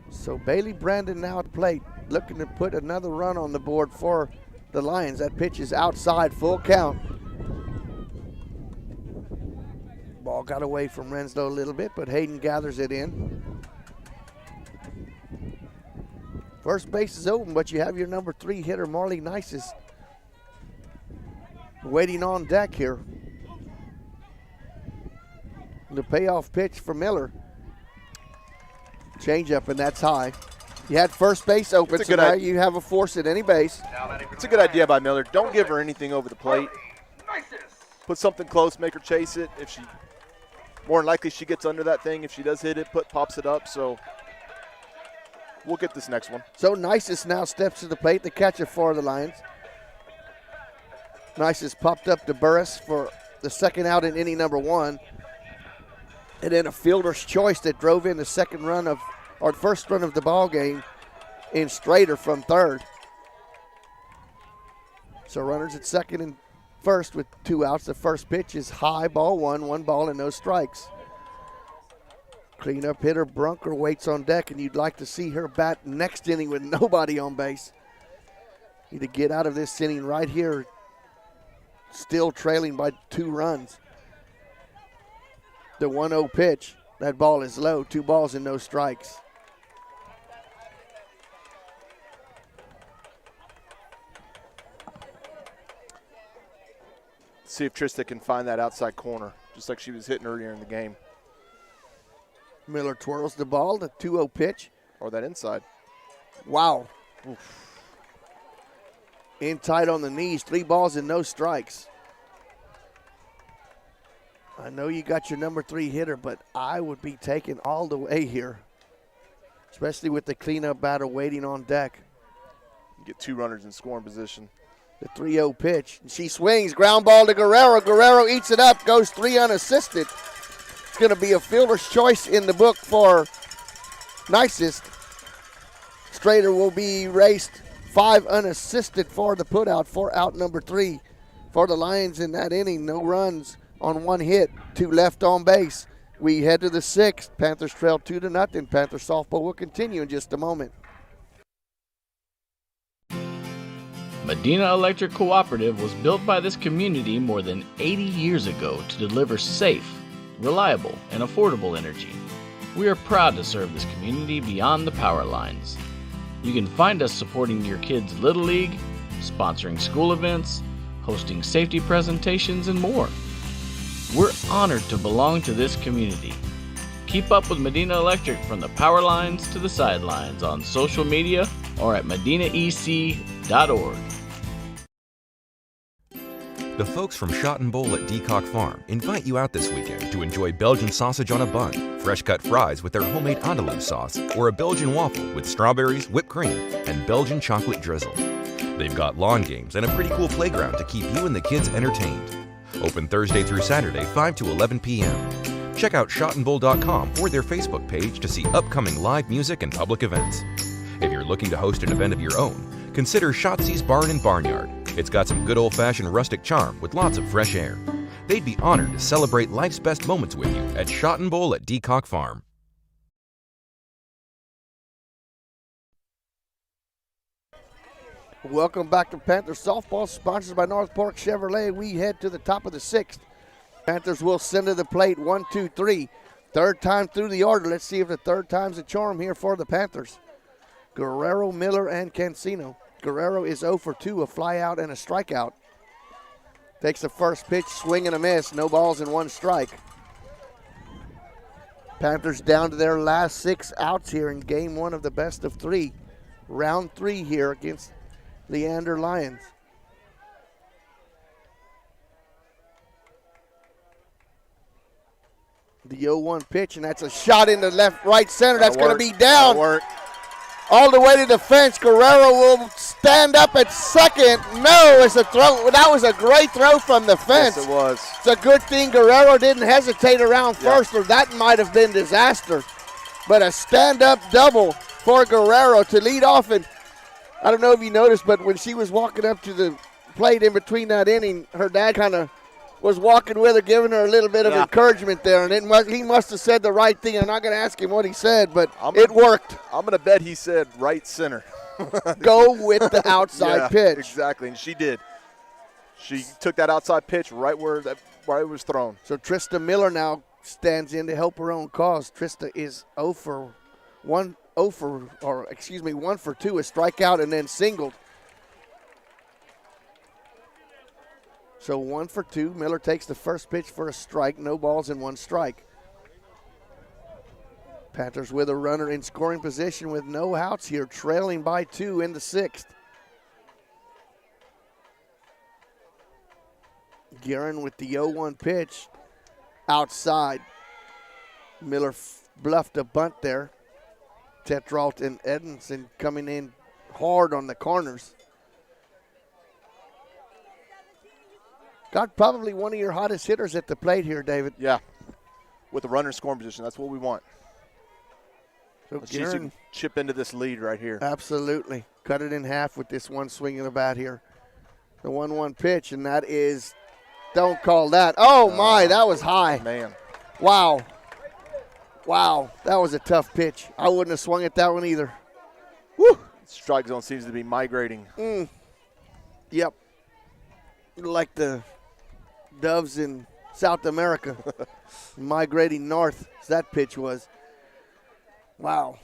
Speaker 3: So Bailey Brandon now at the plate, looking to put another run on the board for the Lions. That pitch is outside, full count. Ball got away from Renslow a little bit, but Hayden gathers it in. First base is open, but you have your number 3 hitter, Marley Nisus, waiting on deck here. The payoff pitch for Miller. Changeup, and that's high. You had first base open, so now you have a force at any base.
Speaker 4: It's a good idea by Miller. Don't give her anything over the plate. Put something close, make her chase it. If she, more than likely, she gets under that thing. If she does hit it, pops it up. So we'll get this next one.
Speaker 3: So Nisus now steps to the plate, the catcher for the Lions. Nisus popped up to Burris for the second out in inning number 1. And then a fielder's choice that drove in the first run of the ball game in Strader from third. So runners at second and first with 2 outs. The first pitch is high, ball 1, 1 ball and no strikes. Cleanup hitter Brunker waits on deck, and you'd like to see her bat next inning with nobody on base. Need to get out of this inning right here, still trailing by 2 runs. The 1-0 pitch. That ball is low. 2 balls and no strikes.
Speaker 4: See if Trista can find that outside corner, just like she was hitting earlier in the game.
Speaker 3: Miller twirls the ball. The 2-0 pitch.
Speaker 4: Or that inside.
Speaker 3: Wow. Oof. In tight on the knees. 3 balls and no strikes. I know you got your number 3 hitter, but I would be taking all the way here, especially with the cleanup batter waiting on deck.
Speaker 4: You get 2 runners in scoring position.
Speaker 3: The 3-0 pitch. She swings, ground ball to Guerrero. Guerrero eats it up, goes 3 unassisted. It's going to be a fielder's choice in the book for Nisus. Strader will be raced 5 unassisted for the putout for out number 3 for the Lions in that inning. No runs on 1 hit, 2 left on base. We head to the 6th. Panthers trail 2-0. Panther softball will continue in just a moment.
Speaker 6: Medina Electric Cooperative was built by this community more than 80 years ago to deliver safe, reliable, and affordable energy. We are proud to serve this community beyond the power lines. You can find us supporting your kids' Little League, sponsoring school events, hosting safety presentations, and more. We're honored to belong to this community. Keep up with Medina Electric from the power lines to the sidelines on social media or at medinaec.org.
Speaker 14: The folks from Shot and Bowl at Decock Farm invite you out this weekend to enjoy Belgian sausage on a bun, fresh-cut fries with their homemade andalouse sauce, or a Belgian waffle with strawberries, whipped cream, and Belgian chocolate drizzle. They've got lawn games and a pretty cool playground to keep you and the kids entertained. Open Thursday through Saturday, 5 to 11 p.m. Check out shotandbowl.com or their Facebook page to see upcoming live music and public events. If you're looking to host an event of your own, consider Shotzi's Barn and Barnyard. It's got some good old-fashioned rustic charm with lots of fresh air. They'd be honored to celebrate life's best moments with you at Shot and Bowl at Decock Farm.
Speaker 3: Welcome back to Panthers softball, sponsored by North Park Chevrolet. We head to the top of the 6th. Panthers will send to the plate 1, 2, 3. Third time through the order. Let's see if the third time's a charm here for the Panthers. Guerrero, Miller, and Cancino. Guerrero is 0 for 2, a fly out and a strikeout. Takes the first pitch, swing and a miss. No balls and 1 strike. Panthers down to their last 6 outs here in game 1 of the best of 3. Round 3 here against Leander Lions. The 0-1 pitch, and that's a shot into right center. That's going to be down. All the way to the fence. Guerrero will stand up at second. No, it's a throw. That was a great throw from the fence.
Speaker 4: Yes, it was.
Speaker 3: It's a good thing Guerrero didn't hesitate around first, or that might have been disaster. But a stand-up double for Guerrero to lead off. And I don't know if you noticed, but when she was walking up to the plate in between that inning, her dad kind of was walking with her, giving her a little bit of encouragement there, and he must have said the right thing. I'm not going to ask him what he said, but it worked.
Speaker 4: I'm going to bet he said right center.
Speaker 3: Go with the outside pitch.
Speaker 4: Exactly, and she did. She took that outside pitch right where it was thrown.
Speaker 3: So Trista Miller now stands in to help her own cause. Trista is 1 for 2, a strikeout and then singled. So 1 for 2. Miller takes the first pitch for a strike. No balls and 1 strike. Panthers with a runner in scoring position with no outs here, trailing by 2 in the 6th. Guerin with the 0-1 pitch outside. Miller bluffed a bunt there. Tetrault and Edmondson coming in hard on the corners. Got probably one of your hottest hitters at the plate here, David.
Speaker 4: Yeah, with the runner in scoring position. That's what we want.
Speaker 3: So
Speaker 4: she can chip into this lead right here.
Speaker 3: Absolutely. Cut it in half with this one swing of the bat here. The 1-1 pitch, and that is, don't call that. Oh, my, that was high.
Speaker 4: Man.
Speaker 3: Wow. Wow, that was a tough pitch. I wouldn't have swung at that one either. Woo!
Speaker 4: Strike zone seems to be migrating.
Speaker 3: Yep. Like the doves in South America. Migrating north, as that pitch was. Wow.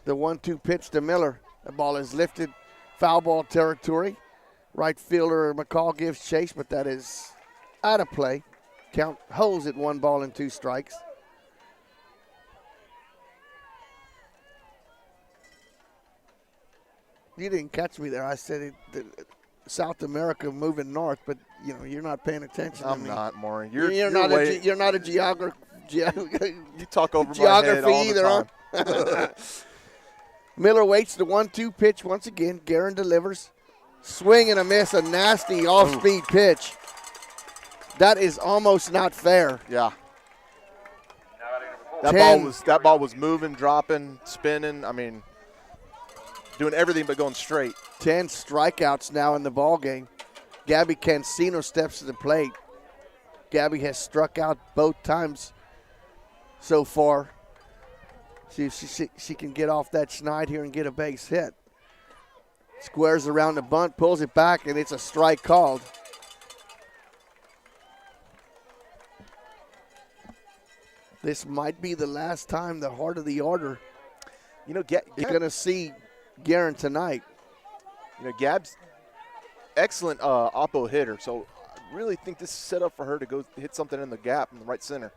Speaker 3: The 1-2 pitch to Miller. The ball is lifted. Foul ball territory. Right fielder McCall gives chase, but that is out of play. Count holds it 1 ball and 2 strikes. You didn't catch me there. I said South America moving north, but you know you're not paying attention.
Speaker 4: I'm not, Maury.
Speaker 3: You're not a geographer.
Speaker 4: You talk over my head all
Speaker 3: either,
Speaker 4: the time.
Speaker 3: Huh? Miller waits the 1-2 pitch once again. Guerin delivers. Swing and a miss, a nasty off-speed pitch. That is almost not fair.
Speaker 4: Yeah. That ball was moving, dropping, spinning. I mean, doing everything but going straight.
Speaker 3: 10 strikeouts now in the ball game. Gabby Cancino steps to the plate. Gabby has struck out both times so far. See if she can get off that schneid here and get a base hit. Squares around the bunt, pulls it back, and it's a strike called. This might be the last time the heart of the order.
Speaker 4: You know,
Speaker 3: you're going to see Guerin tonight.
Speaker 4: You know, Gab's excellent oppo hitter. So I really think this is set up for her to go hit something in the gap in the right center.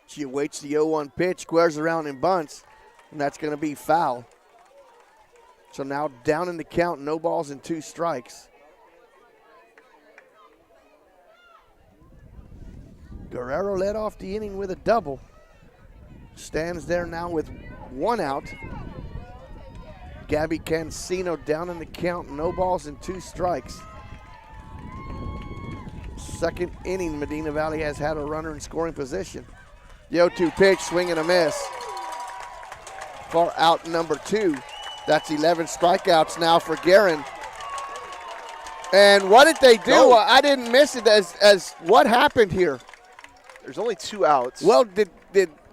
Speaker 3: She awaits the 0-1 pitch, squares around and bunts, and that's going to be foul. So now down in the count, no balls and 2 strikes. Guerrero led off the inning with a double. Stands there now with 1 out. Gabby Cancino down in the count, no balls and 2 strikes. Second inning, Medina Valley has had a runner in scoring position. The 0-2 pitch, swing and a miss. For out number 2. That's 11 strikeouts now for Guerin. And what did they do?
Speaker 4: No.
Speaker 3: I didn't miss it as what happened here?
Speaker 4: There's only 2 outs.
Speaker 3: Well, did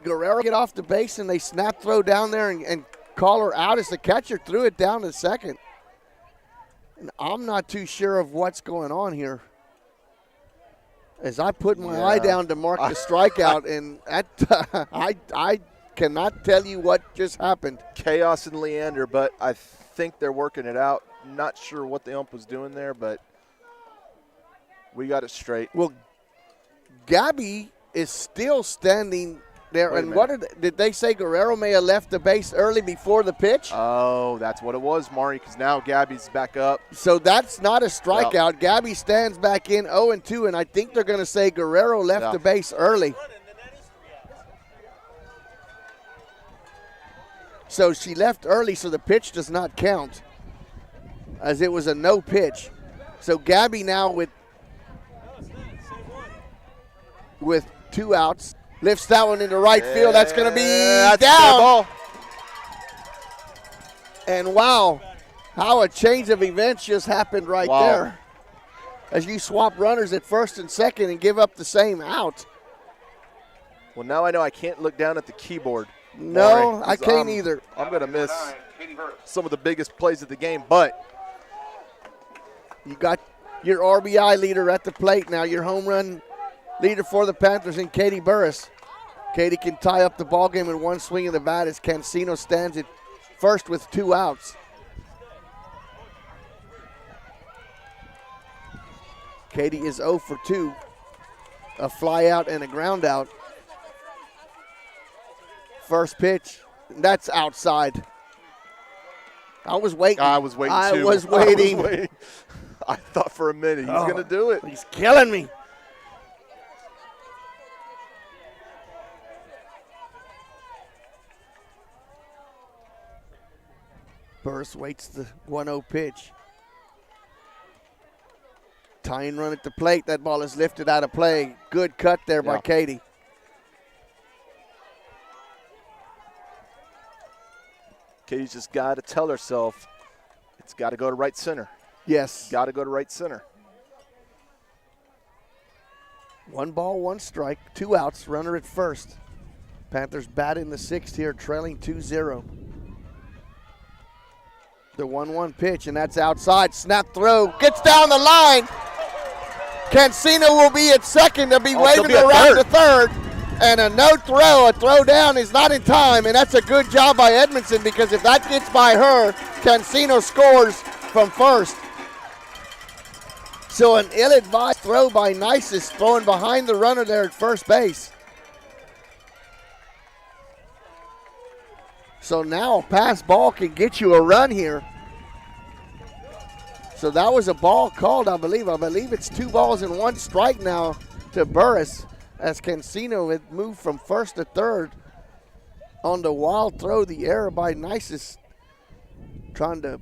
Speaker 3: Guerrero get off the base and they snap throw down there and call her out as the catcher threw it down to second? And I'm not too sure of what's going on here. As I put my eye down to mark the strikeout, and I cannot tell you what just happened.
Speaker 4: Chaos in Leander, but I think they're working it out. Not sure what the ump was doing there, but we got it straight.
Speaker 3: Well, Gabby is still standing there. And what did they say? Guerrero may have left the base early before the pitch?
Speaker 4: Oh, that's what it was, Mari, because now Gabby's back up.
Speaker 3: So that's not a strikeout. Yep. Gabby stands back in 0-2, and I think they're going to say Guerrero left the base early. So she left early, so the pitch does not count, as it was a no pitch. So Gabby now with 2 outs. Lifts that one into right field. That's going to be down. And wow, how a change of events just happened right there. As you swap runners at first and second and give up the same out.
Speaker 4: Well, now I know I can't look down at the keyboard.
Speaker 3: No, I can't either.
Speaker 4: I'm going to miss some of the biggest plays of the game, but
Speaker 3: you got your RBI leader at the plate now, your home run leader for the Panthers in Katie Burris. Katie can tie up the ball game in 1 swing of the bat as Cancino stands at first with 2 outs. Katie is 0 for 2. A fly out and a ground out. First pitch, that's outside. I was waiting.
Speaker 4: I was waiting too.
Speaker 3: I was waiting.
Speaker 4: I thought for a minute he's going to do it.
Speaker 3: He's killing me. Burris waits the 1-0 pitch. Tying run at the plate. That ball is lifted out of play. Good cut there by Katie.
Speaker 4: Katie's just got to tell herself it's got to go to right center.
Speaker 3: Yes.
Speaker 4: Got to go to right center.
Speaker 3: 1 ball, 1 strike, 2 outs, runner at first. Panthers bat in the 6th here, trailing 2-0. The 1-1 pitch, and that's outside. Snap throw, gets down the line. Cancino will be at second. They'll be waving around to third. And a no throw, a throw down is not in time, and that's a good job by Edmondson, because if that gets by her, Cancino scores from first. So an ill-advised throw by Nices, throwing behind the runner there at first base. So now a pass ball can get you a run here. So that was a ball called, I believe. I believe it's 2 balls and 1 strike now to Burris, as Cancino had moved from first to third on the wild throw. The error by Nices, trying to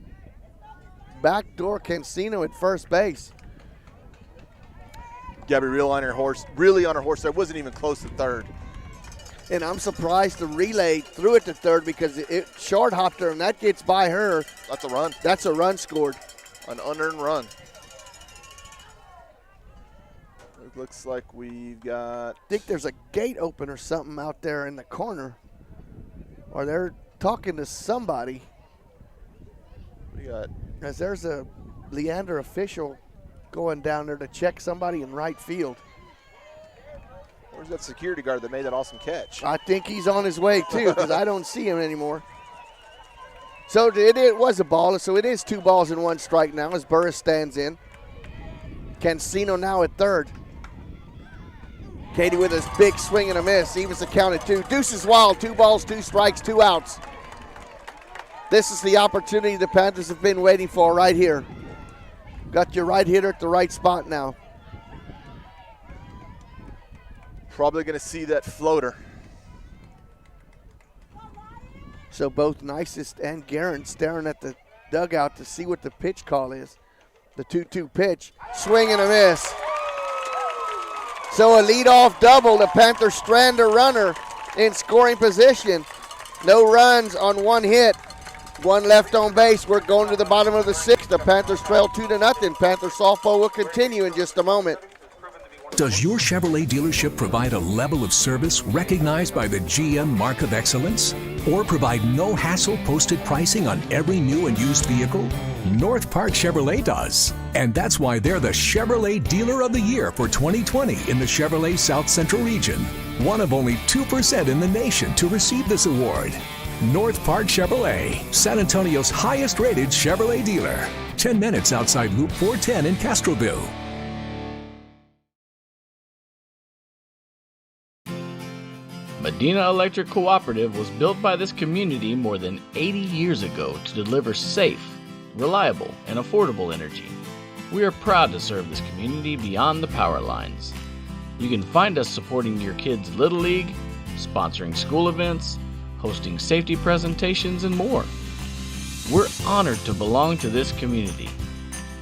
Speaker 3: backdoor Cancino at first base.
Speaker 4: Gabby really on her horse there. Wasn't even close to third.
Speaker 3: And I'm surprised the relay threw it to third, because it short hopped her, and that gets by her.
Speaker 4: That's a run.
Speaker 3: That's a run scored.
Speaker 4: An unearned run. It looks like we've got...
Speaker 3: I think there's a gate open or something out there in the corner. Or they're talking to somebody.
Speaker 4: We got...
Speaker 3: As there's a Leander official going down there to check somebody in right field.
Speaker 4: Where's that security guard that made that awesome catch?
Speaker 3: I think he's on his way too, because I don't see him anymore. So it was a ball, so it is 2 balls and 1 strike now as Burris stands in. Cancino now at third. Katie with his big swing and a miss, evens the count at 2. Deuces wild, 2 balls, 2 strikes, 2 outs. This is the opportunity the Panthers have been waiting for right here. Got your right hitter at the right spot now.
Speaker 4: Probably going to see that floater.
Speaker 3: So both Nicest and Guerin staring at the dugout to see what the pitch call is. The 2-2 pitch, swing and a miss. So a leadoff double. The Panthers strand a runner in scoring position. No runs on 1 hit. 1 left on base. We're going to the bottom of the 6th. The Panthers trail 2-0. Panther softball will continue in just a moment.
Speaker 1: Does your Chevrolet dealership provide a level of service recognized by the GM Mark of Excellence? Or provide no hassle posted pricing on every new and used vehicle? North Park Chevrolet does. And that's why they're the Chevrolet Dealer of the Year for 2020 in the Chevrolet South Central region. One of only 2% in the nation to receive this award. North Park Chevrolet, San Antonio's highest rated Chevrolet dealer. 10 minutes outside Loop 410 in Castroville.
Speaker 6: Medina Electric Cooperative was built by this community more than 80 years ago to deliver safe, reliable, and affordable energy. We are proud to serve this community beyond the power lines. You can find us supporting your kids' Little League, sponsoring school events, hosting safety presentations, and more. We're honored to belong to this community.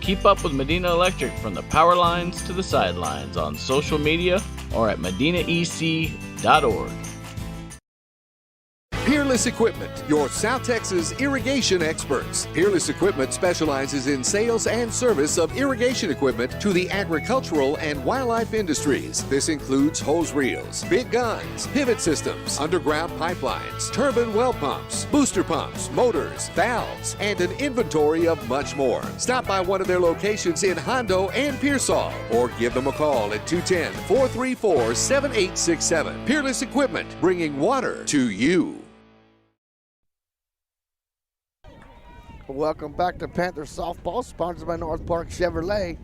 Speaker 6: Keep up with Medina Electric from the power lines to the sidelines on social media or at medinaec.org.
Speaker 7: Peerless Equipment, your South Texas irrigation experts. Peerless Equipment specializes in sales and service of irrigation equipment to the agricultural and wildlife industries. This includes hose reels, big guns, pivot systems, underground pipelines, turbine well pumps, booster pumps, motors, valves, and an inventory of much more. Stop by one of their locations in Hondo and Pearsall or give them a call at 210-434-7867. Peerless Equipment, bringing water to you.
Speaker 3: Welcome back to Panther Softball, sponsored by North Park Chevrolet.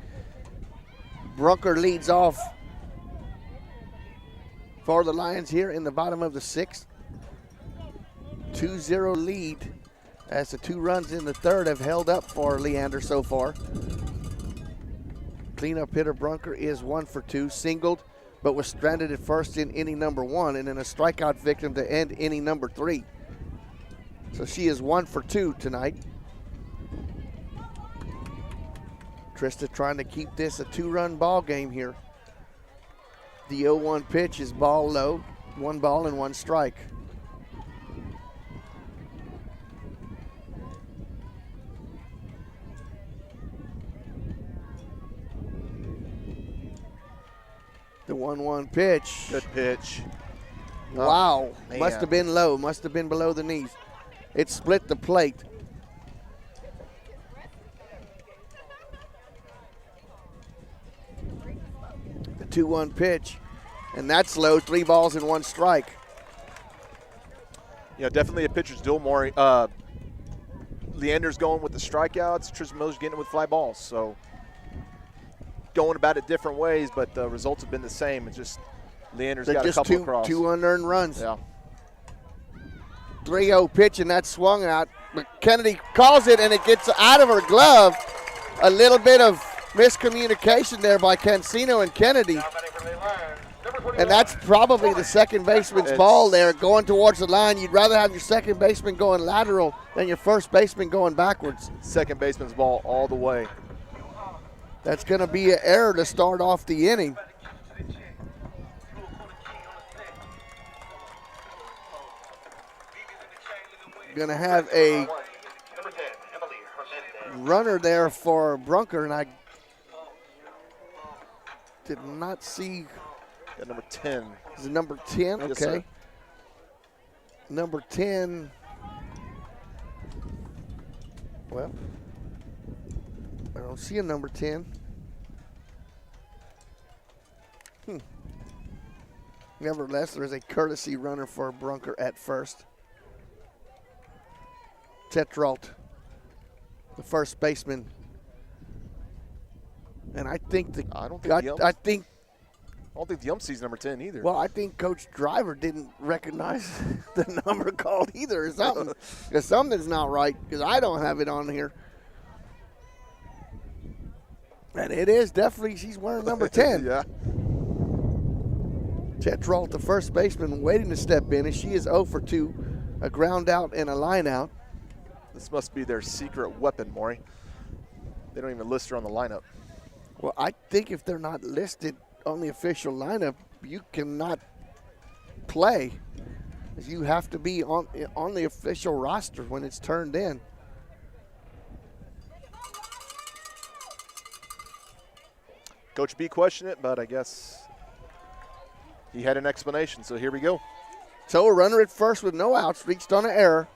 Speaker 3: Brunker leads off for the Lions here in the bottom of the 6th. 2-0 lead as the 2 runs in the 3rd have held up for Leander so far. Cleanup hitter Brunker is 1 for 2, singled, but was stranded at first in inning number 1, and then a strikeout victim to end inning number 3. So she is 1 for 2 tonight. Trista trying to keep this a 2-run ball game here. The 0-1 pitch is ball low, 1 ball and 1 strike. The 1-1 pitch.
Speaker 4: Good pitch.
Speaker 3: Wow,
Speaker 4: man.
Speaker 3: Must have been low, must have been below the knees. It split the plate. The 2-1 pitch, and that's low, 3 balls and 1 strike.
Speaker 4: Yeah, definitely a pitcher's duel. Leander's going with the strikeouts. Tristan Miller's getting it with fly balls. So going about it different ways, but the results have been the same. It's just Leander's got a couple across.
Speaker 3: 2 unearned runs.
Speaker 4: Yeah.
Speaker 3: 3-0 pitch, and that's swung out. But Kennedy calls it, and it gets out of her glove. A little bit of miscommunication there by Cancino and Kennedy. And that's probably the second baseman's ball there, going towards the line. You'd rather have your second baseman going lateral than your first baseman going backwards.
Speaker 4: Second baseman's ball all the way.
Speaker 3: That's going to be an error to start off the inning. Going to have a runner there for Brunker, and I did not see.
Speaker 4: Got number 10.
Speaker 3: Is it number 10?
Speaker 4: Yes,
Speaker 3: okay.
Speaker 4: sir.
Speaker 3: Number 10. Well, I don't see a number 10. Nevertheless, there's a courtesy runner for Brunker at first. Tetrault, the first baseman. And I think
Speaker 4: I don't think the ump sees number 10 either.
Speaker 3: Well, I think Coach Driver didn't recognize the number called either or something. Because something's not right, because I don't have it on here. And it is definitely, she's wearing number 10.
Speaker 4: Yeah.
Speaker 3: Tetrault, the first baseman, waiting to step in, and she is 0 for 2, a ground out and a line out.
Speaker 4: This must be their secret weapon, Maury. They don't even list her on the lineup.
Speaker 3: Well, I think if they're not listed on the official lineup, you cannot play. You have to be on the official roster when it's turned in.
Speaker 4: Coach B questioned it, but I guess he had an explanation, so here we go.
Speaker 3: So a runner at first with no outs, reached on an error.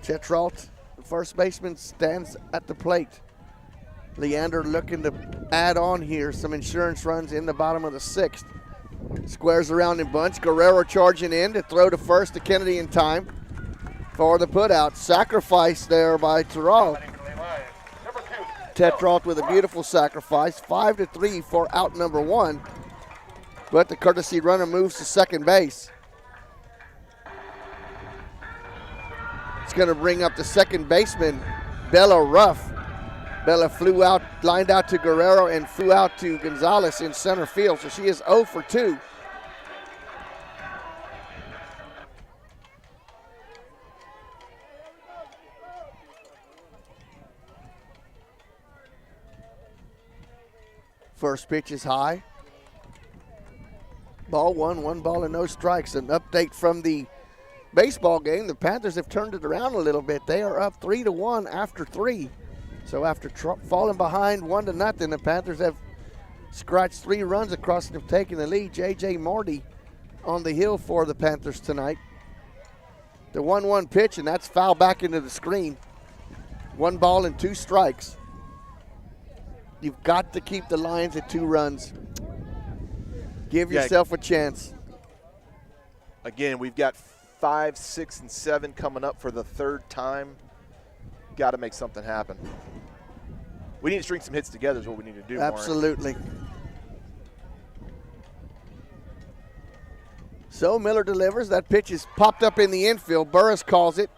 Speaker 3: Tetrault, the first baseman, stands at the plate. Leander looking to add on here some insurance runs in the bottom of the 6th. Squares around in bunch. Guerrero charging in to throw to first to Kennedy in time for the putout. Sacrifice there by Tetrault. Tetrault with a beautiful sacrifice. 5-3 for out number 1. But the courtesy runner moves to second base. It's going to bring up the second baseman, Bella Ruff. Bella flew out, lined out to Guerrero, and flew out to Gonzalez in center field. So she is 0 for 2. First pitch is high. Ball 1, 1 ball and no strikes. An update from the baseball game. The Panthers have turned it around a little bit. They are up 3-1 after 3. So after falling behind 1-0, the Panthers have scratched 3 runs across and have taken the lead. J.J. Marty on the hill for the Panthers tonight. The 1-1 pitch, and that's foul back into the screen. 1 ball and 2 strikes. You've got to keep the Lions at 2 runs. Give yourself a chance.
Speaker 4: Again, we've got 5, 6, and 7 coming up for the 3rd time. Got to make something happen. We need to string some hits together is what we need to do.
Speaker 3: Absolutely. Warren. So Miller delivers. That pitch is popped up in the infield. Burris calls it.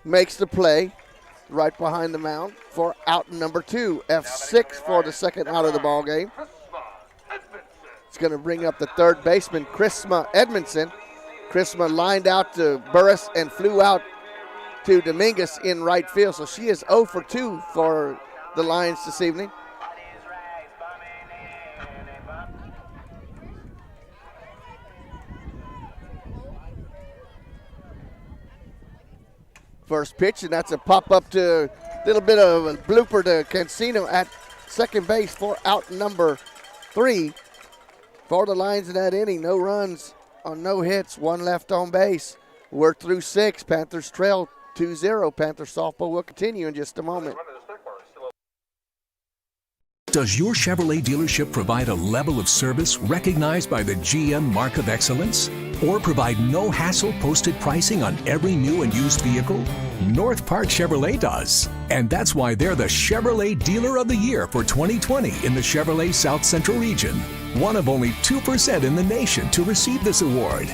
Speaker 3: Makes the play right behind the mound for out number 2. F6 for the second out of the ball game. It's going to bring up the third baseman, Chrisma Edmondson. Chrisma lined out to Burris and flew out to Dominguez in right field. So she is 0 for 2 for the Lions this evening. First pitch, and that's a pop-up to a little bit of a blooper to Cancino at second base for out number 3. For the Lions in that inning, no runs on no hits, 1 left on base. We're through 6. Panthers trail 2-0. Panthers softball will continue in just a moment.
Speaker 1: Does your Chevrolet dealership provide a level of service recognized by the GM Mark of Excellence? Or provide no-hassle posted pricing on every new and used vehicle? North Park Chevrolet does. And that's why they're the Chevrolet Dealer of the Year for 2020 in the Chevrolet South Central region. One of only 2% in the nation to receive this award.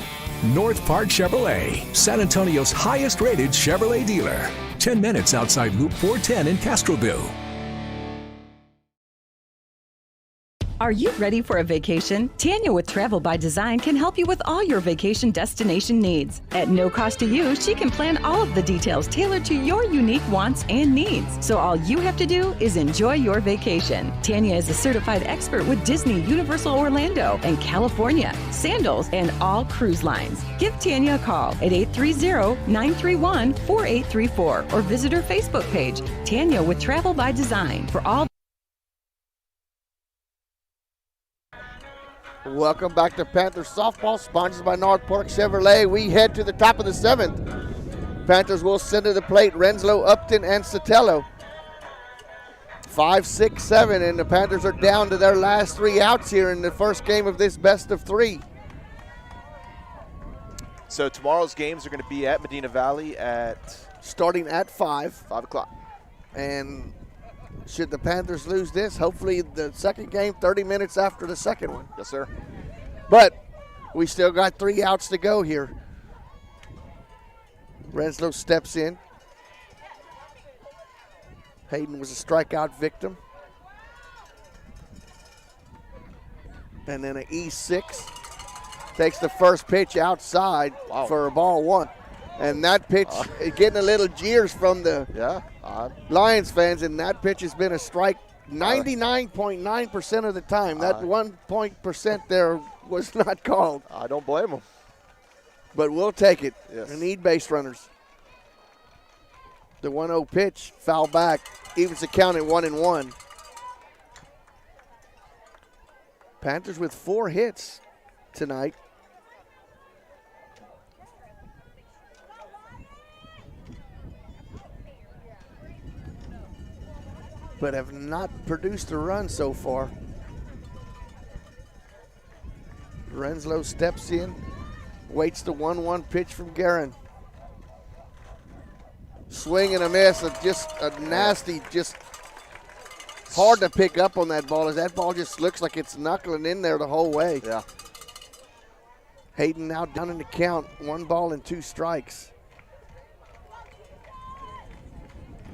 Speaker 1: North Park Chevrolet, San Antonio's highest-rated Chevrolet dealer. 10 minutes outside Loop 410 in Castroville.
Speaker 2: Are you ready for a vacation? Tanya with Travel by Design can help you with all your vacation destination needs. At no cost to you, she can plan all of the details tailored to your unique wants and needs. So all you have to do is enjoy your vacation. Tanya is a certified expert with Disney, Universal Orlando, and California, Sandals, and all cruise lines. Give Tanya a call at 830-931-4834 or visit her Facebook page, Tanya with Travel by Design, for all.
Speaker 3: Welcome back to Panthers softball, sponsored by North Park Chevrolet. We head to the top of the 7th. Panthers will send to the plate Renslow, Upton, and Sotelo. 5, 6, 7, and the Panthers are down to their last 3 outs here in the first game of this best of 3.
Speaker 4: So tomorrow's games are going to be at Medina Valley
Speaker 3: starting at 5.
Speaker 4: 5 o'clock.
Speaker 3: And should the Panthers lose this, hopefully the second game 30 minutes after the second one.
Speaker 4: Yes, sir.
Speaker 3: But we still got 3 outs to go here. Renslow steps in. Hayden was a strikeout victim. And then an E6 takes the first pitch outside for a ball 1. And that pitch, getting a little jeers from the Lions fans, and that pitch has been a strike 99.9% of the time. That 1% there was not called.
Speaker 4: I don't blame them.
Speaker 3: But we'll take it.
Speaker 4: Yes.
Speaker 3: We need base runners. The 1-0 pitch, foul back, evens the count at 1-1. Panthers with 4 hits tonight. But have not produced a run so far. Renslow steps in, waits the 1-1 pitch from Guerin. Swing and a miss, just a nasty, just hard to pick up on that ball, as that ball just looks like it's knuckling in there the whole way.
Speaker 4: Yeah.
Speaker 3: Hayden now down in the count, 1 ball and 2 strikes.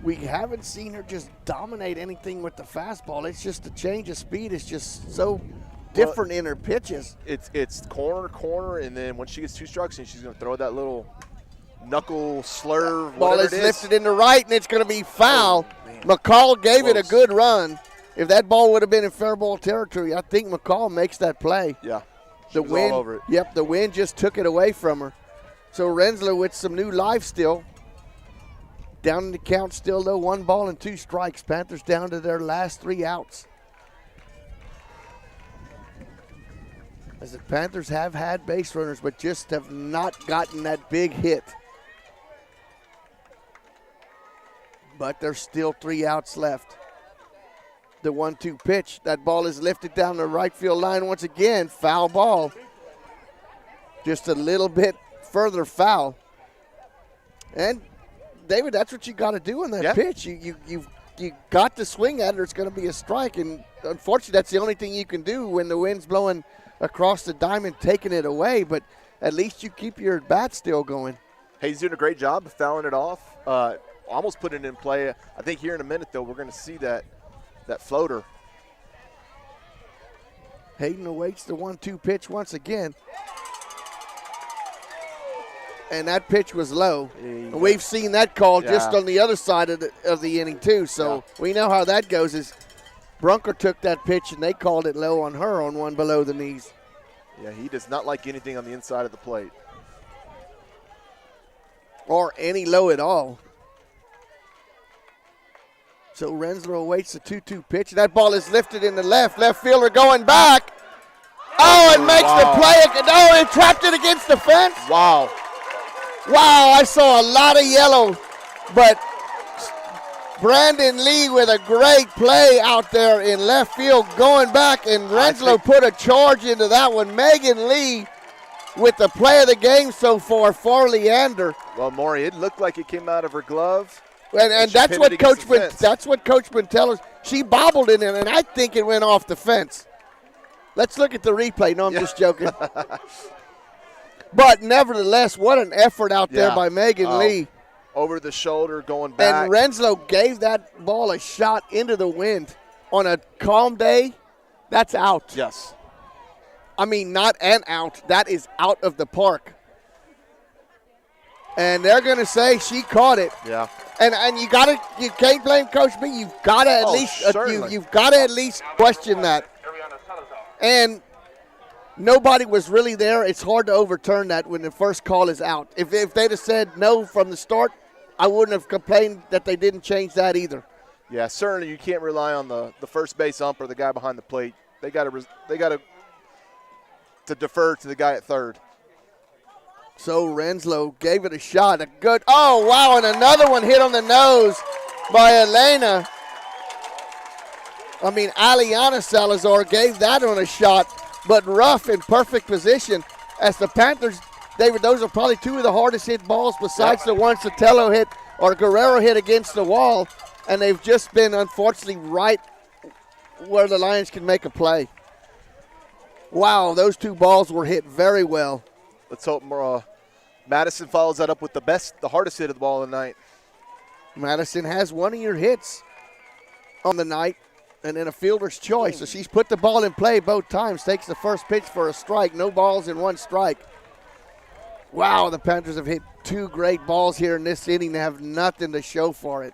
Speaker 3: We haven't seen her just dominate anything with the fastball. It's just the change of speed is just so different in her pitches.
Speaker 4: It's corner, and then when she gets 2 strikes, and she's going to throw that little knuckle slur.
Speaker 3: Ball is lifted in the right, and it's going to be foul. McCall gave it a good run. If that ball would have been in fair ball territory, I think McCall makes that play.
Speaker 4: Yeah,
Speaker 3: the wind,
Speaker 4: all over it.
Speaker 3: Yep, the wind just took it away from her. So Renslow with some new life still. Down in the count still, though, 1 ball and 2 strikes. Panthers down to their last 3 outs. As the Panthers have had base runners, but just have not gotten that big hit. But there's still 3 outs left. The 1-2 pitch. That ball is lifted down the right field line once again. Foul ball. Just a little bit further foul. And David, that's what you got to do on that pitch. You got to swing at it, or it's going to be a strike. And unfortunately, that's the only thing you can do when the wind's blowing across the diamond, taking it away. But at least you keep your bat still going.
Speaker 4: Hey, he's doing a great job of fouling it off. Almost put it in play. I think here in a minute, though, we're going to see that floater.
Speaker 3: Hayden awaits the 1-2 pitch once again. And that pitch was low. And we've seen that call just on the other side of the inning, too. So we know how that goes. Is Brunker took that pitch, and they called it low on her on 1 below the knees.
Speaker 4: Yeah, he does not like anything on the inside of the plate.
Speaker 3: Or any low at all. So Renslow awaits the 2-2 pitch. That ball is lifted in the left. Left fielder going back. Oh, and makes the play. Oh, and trapped it against the fence.
Speaker 4: Wow.
Speaker 3: Wow, I saw a lot of yellow. But Brandon Lee with a great play out there in left field going back. And Renslow put a charge into that one. Megan Lee with the play of the game so far for Leander.
Speaker 4: Well, Maury, it looked like it came out of her glove.
Speaker 3: And that's what Coach Pentella's. She bobbled it in, and I think it went off the fence. Let's look at the replay. No, I'm just joking. But nevertheless, what an effort out there by Megan Lee.
Speaker 4: Over the shoulder, going back.
Speaker 3: And Renslow gave that ball a shot into the wind. On a calm day, that's out.
Speaker 4: Yes.
Speaker 3: I mean, not an out. That is out of the park. And they're going to say she caught it.
Speaker 4: Yeah.
Speaker 3: And you can't blame Coach B. You've got to at least you've got to at least question that. And nobody was really there. It's hard to overturn that when the first call is out. If they'd have said no from the start, I wouldn't have complained that they didn't change that either.
Speaker 4: Yeah, certainly you can't rely on the first base ump or the guy behind the plate. They got to defer to the guy at third.
Speaker 3: So Renslow gave it a shot. Oh, wow, and another one hit on the nose by Elena. I mean, Aliana Salazar gave that one a shot, but rough in perfect position as the Panthers David, those are probably two of the hardest hit balls besides the one Sotelo hit or Guerrero hit against the wall, and they've just been, unfortunately, right where the Lions can make a play. Wow, those two balls were hit very well.
Speaker 4: Let's hope Madison follows that up with the hardest hit of the ball of the night.
Speaker 3: Madison has one of your hits on the night, and then a fielder's choice. So she's put the ball in play both times, takes the first pitch for a strike, no balls in one strike. Wow, the Panthers have hit two great balls here in this inning. They have nothing to show for it.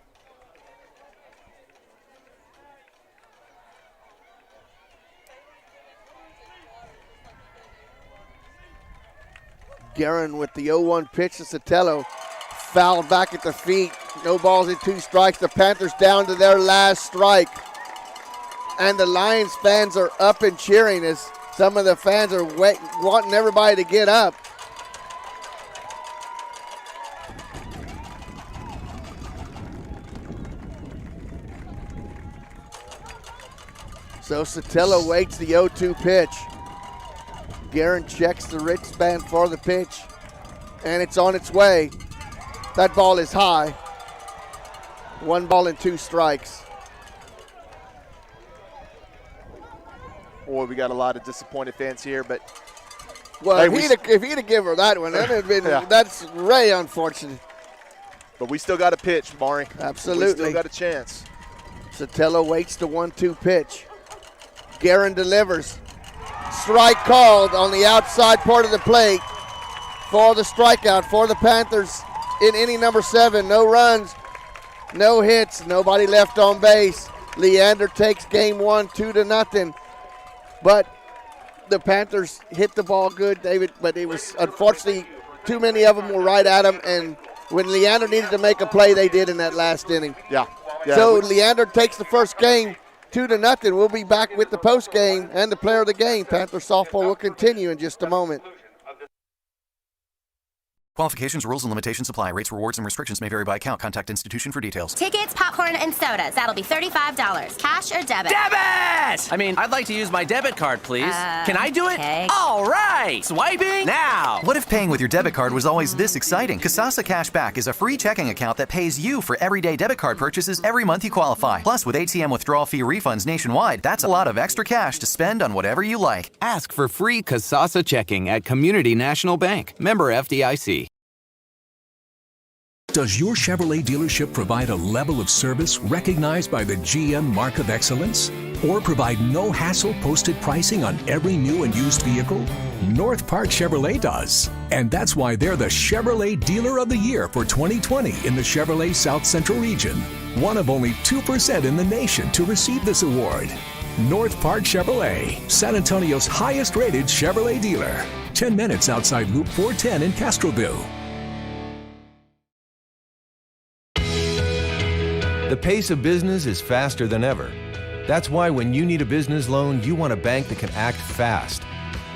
Speaker 3: Guerin with the 0-1 pitch to Sotelo. Fouled back at the feet. No balls in two strikes. The Panthers down to their last strike. And the Lions fans are up and cheering as some of the fans are wanting everybody to get up. So Sotelo waits the 0-2 pitch. Guerin checks the wristband for the pitch, and it's on its way. That ball is high. 1 ball and 2 strikes.
Speaker 4: Boy, we got a lot of disappointed fans here, but
Speaker 3: well, if he'd have given her that one, that'd have been that's very unfortunate.
Speaker 4: But we still got a pitch, Maury.
Speaker 3: Absolutely,
Speaker 4: we still got a chance.
Speaker 3: Sotelo waits the 1-2 pitch. Guerin delivers. Strike called on the outside part of the plate for the strikeout for the Panthers in inning number 7. No runs, no hits, nobody left on base. Leander takes game 1 2-0. But the Panthers hit the ball good, David, but it was unfortunately too many of them were right at him, and when Leander needed to make a play, they did in that last inning.
Speaker 4: Yeah.
Speaker 3: So Leander takes the first game 2-0. We'll be back with the post game and the player of the game. Panther softball will continue in just a moment.
Speaker 5: Qualifications, rules, and limitations apply. Rates, rewards, and restrictions may vary by account. Contact institution for details.
Speaker 8: Tickets, popcorn, and sodas. That'll be $35. Cash or debit?
Speaker 9: Debit! I'd like to use my debit card, please. Can I do it?
Speaker 8: Okay.
Speaker 9: All right! Swiping now!
Speaker 5: What if paying with your debit card was always this exciting? Kasasa Cashback is a free checking account that pays you for everyday debit card purchases every month you qualify. Plus, with ATM withdrawal fee refunds nationwide, that's a lot of extra cash to spend on whatever you like.
Speaker 10: Ask for free Kasasa checking at Community National Bank. Member FDIC.
Speaker 1: Does your Chevrolet dealership provide a level of service recognized by the GM Mark of Excellence? Or provide no-hassle posted pricing on every new and used vehicle? North Park Chevrolet does. And that's why they're the Chevrolet Dealer of the Year for 2020 in the Chevrolet South Central region. One of only 2% in the nation to receive this award. North Park Chevrolet, San Antonio's highest-rated Chevrolet dealer. 10 minutes outside Loop 410 in Castroville.
Speaker 11: The pace of business is faster than ever. That's why when you need a business loan, you want a bank that can act fast.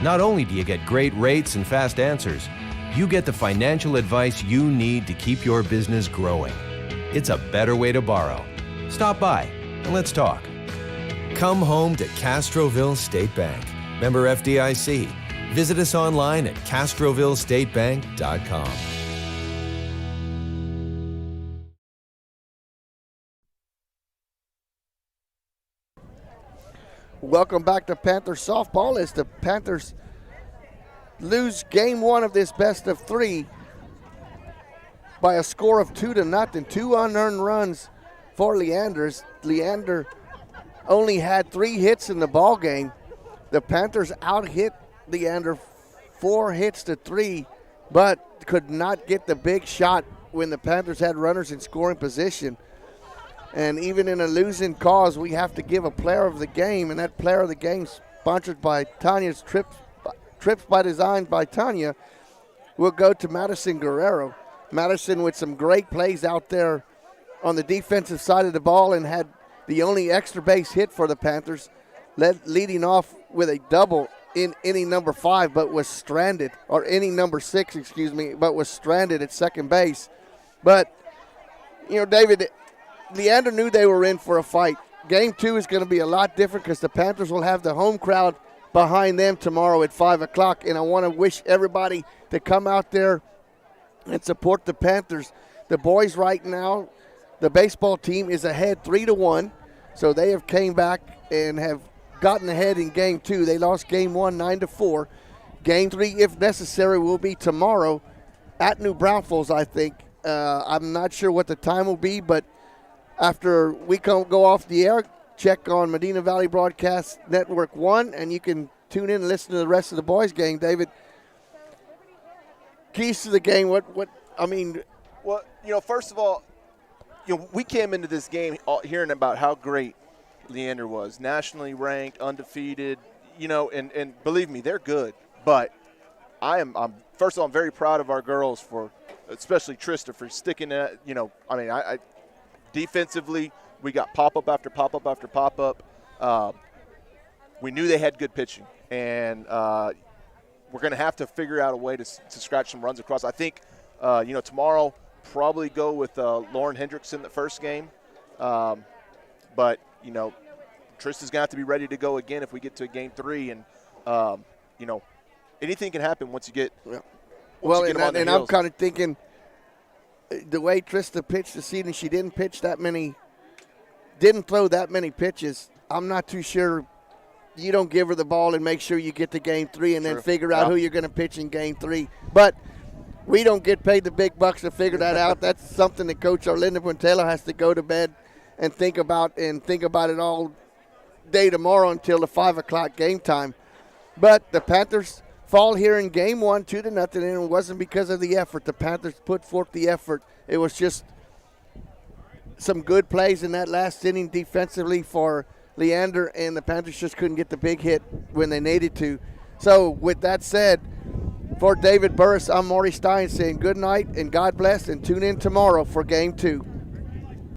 Speaker 11: Not only do you get great rates and fast answers, you get the financial advice you need to keep your business growing. It's a better way to borrow. Stop by and let's talk. Come home to Castroville State Bank. Member FDIC. Visit us online at castrovillestatebank.com.
Speaker 3: Welcome back to Panthers softball as the Panthers lose game 1 of this best of 3 by a score of 2-0. 2 unearned runs for Leander. Leander only had 3 hits in the ball game. The Panthers out-hit Leander 4 hits to 3, but could not get the big shot when the Panthers had runners in scoring position. And even in a losing cause, we have to give a player of the game, and that player of the game, sponsored by Tanya's Trips by Design by Tanya, will go to Madison Guerrero. Madison with some great plays out there on the defensive side of the ball and had the only extra base hit for the Panthers, leading off with a double in inning number 5, but was stranded, or inning number 6, but was stranded at second base. But, David, Leander knew they were in for a fight. Game 2 is going to be a lot different because the Panthers will have the home crowd behind them tomorrow at 5 o'clock. And I want to wish everybody to come out there and support the Panthers. The boys right now, the baseball team is ahead 3-1. So they have came back and have gotten ahead in game 2. They lost game 1 9-4. Game 3, if necessary, will be tomorrow at New Braunfels, I think. I'm not sure what the time will be, but after we go off the air, check on Medina Valley Broadcast Network 1, and you can tune in and listen to the rest of the boys' game. David, keys to the game, Well,
Speaker 4: first of all, we came into this game hearing about how great Leander was, nationally ranked, undefeated, and believe me, they're good. But I'm first of all, I'm very proud of our girls especially Trista, for sticking at, defensively, we got pop-up after pop-up after pop-up. We knew they had good pitching, and we're going to have to figure out a way to scratch some runs across. I think, tomorrow probably go with Lauren Hendrickson the first game. But, Trista's going to have to be ready to go again if we get to game 3. And, anything can happen once you get
Speaker 3: and I'm kind of thinking the way Trista pitched this season, she didn't throw that many pitches. I'm not too sure you don't give her the ball and make sure you get to game 3 and then figure out who you're going to pitch in game 3. But we don't get paid the big bucks to figure that out. That's something that Coach Arlinda Quintela has to go to bed and think about it all day tomorrow until the 5 o'clock game time. But the Panthers fall here in game 1, 2-0, and it wasn't because of the effort. The Panthers put forth the effort. It was just some good plays in that last inning defensively for Leander, and the Panthers just couldn't get the big hit when they needed to. So with that said, for David Burris, I'm Maury Stein saying good night and God bless, and tune in tomorrow for game 2.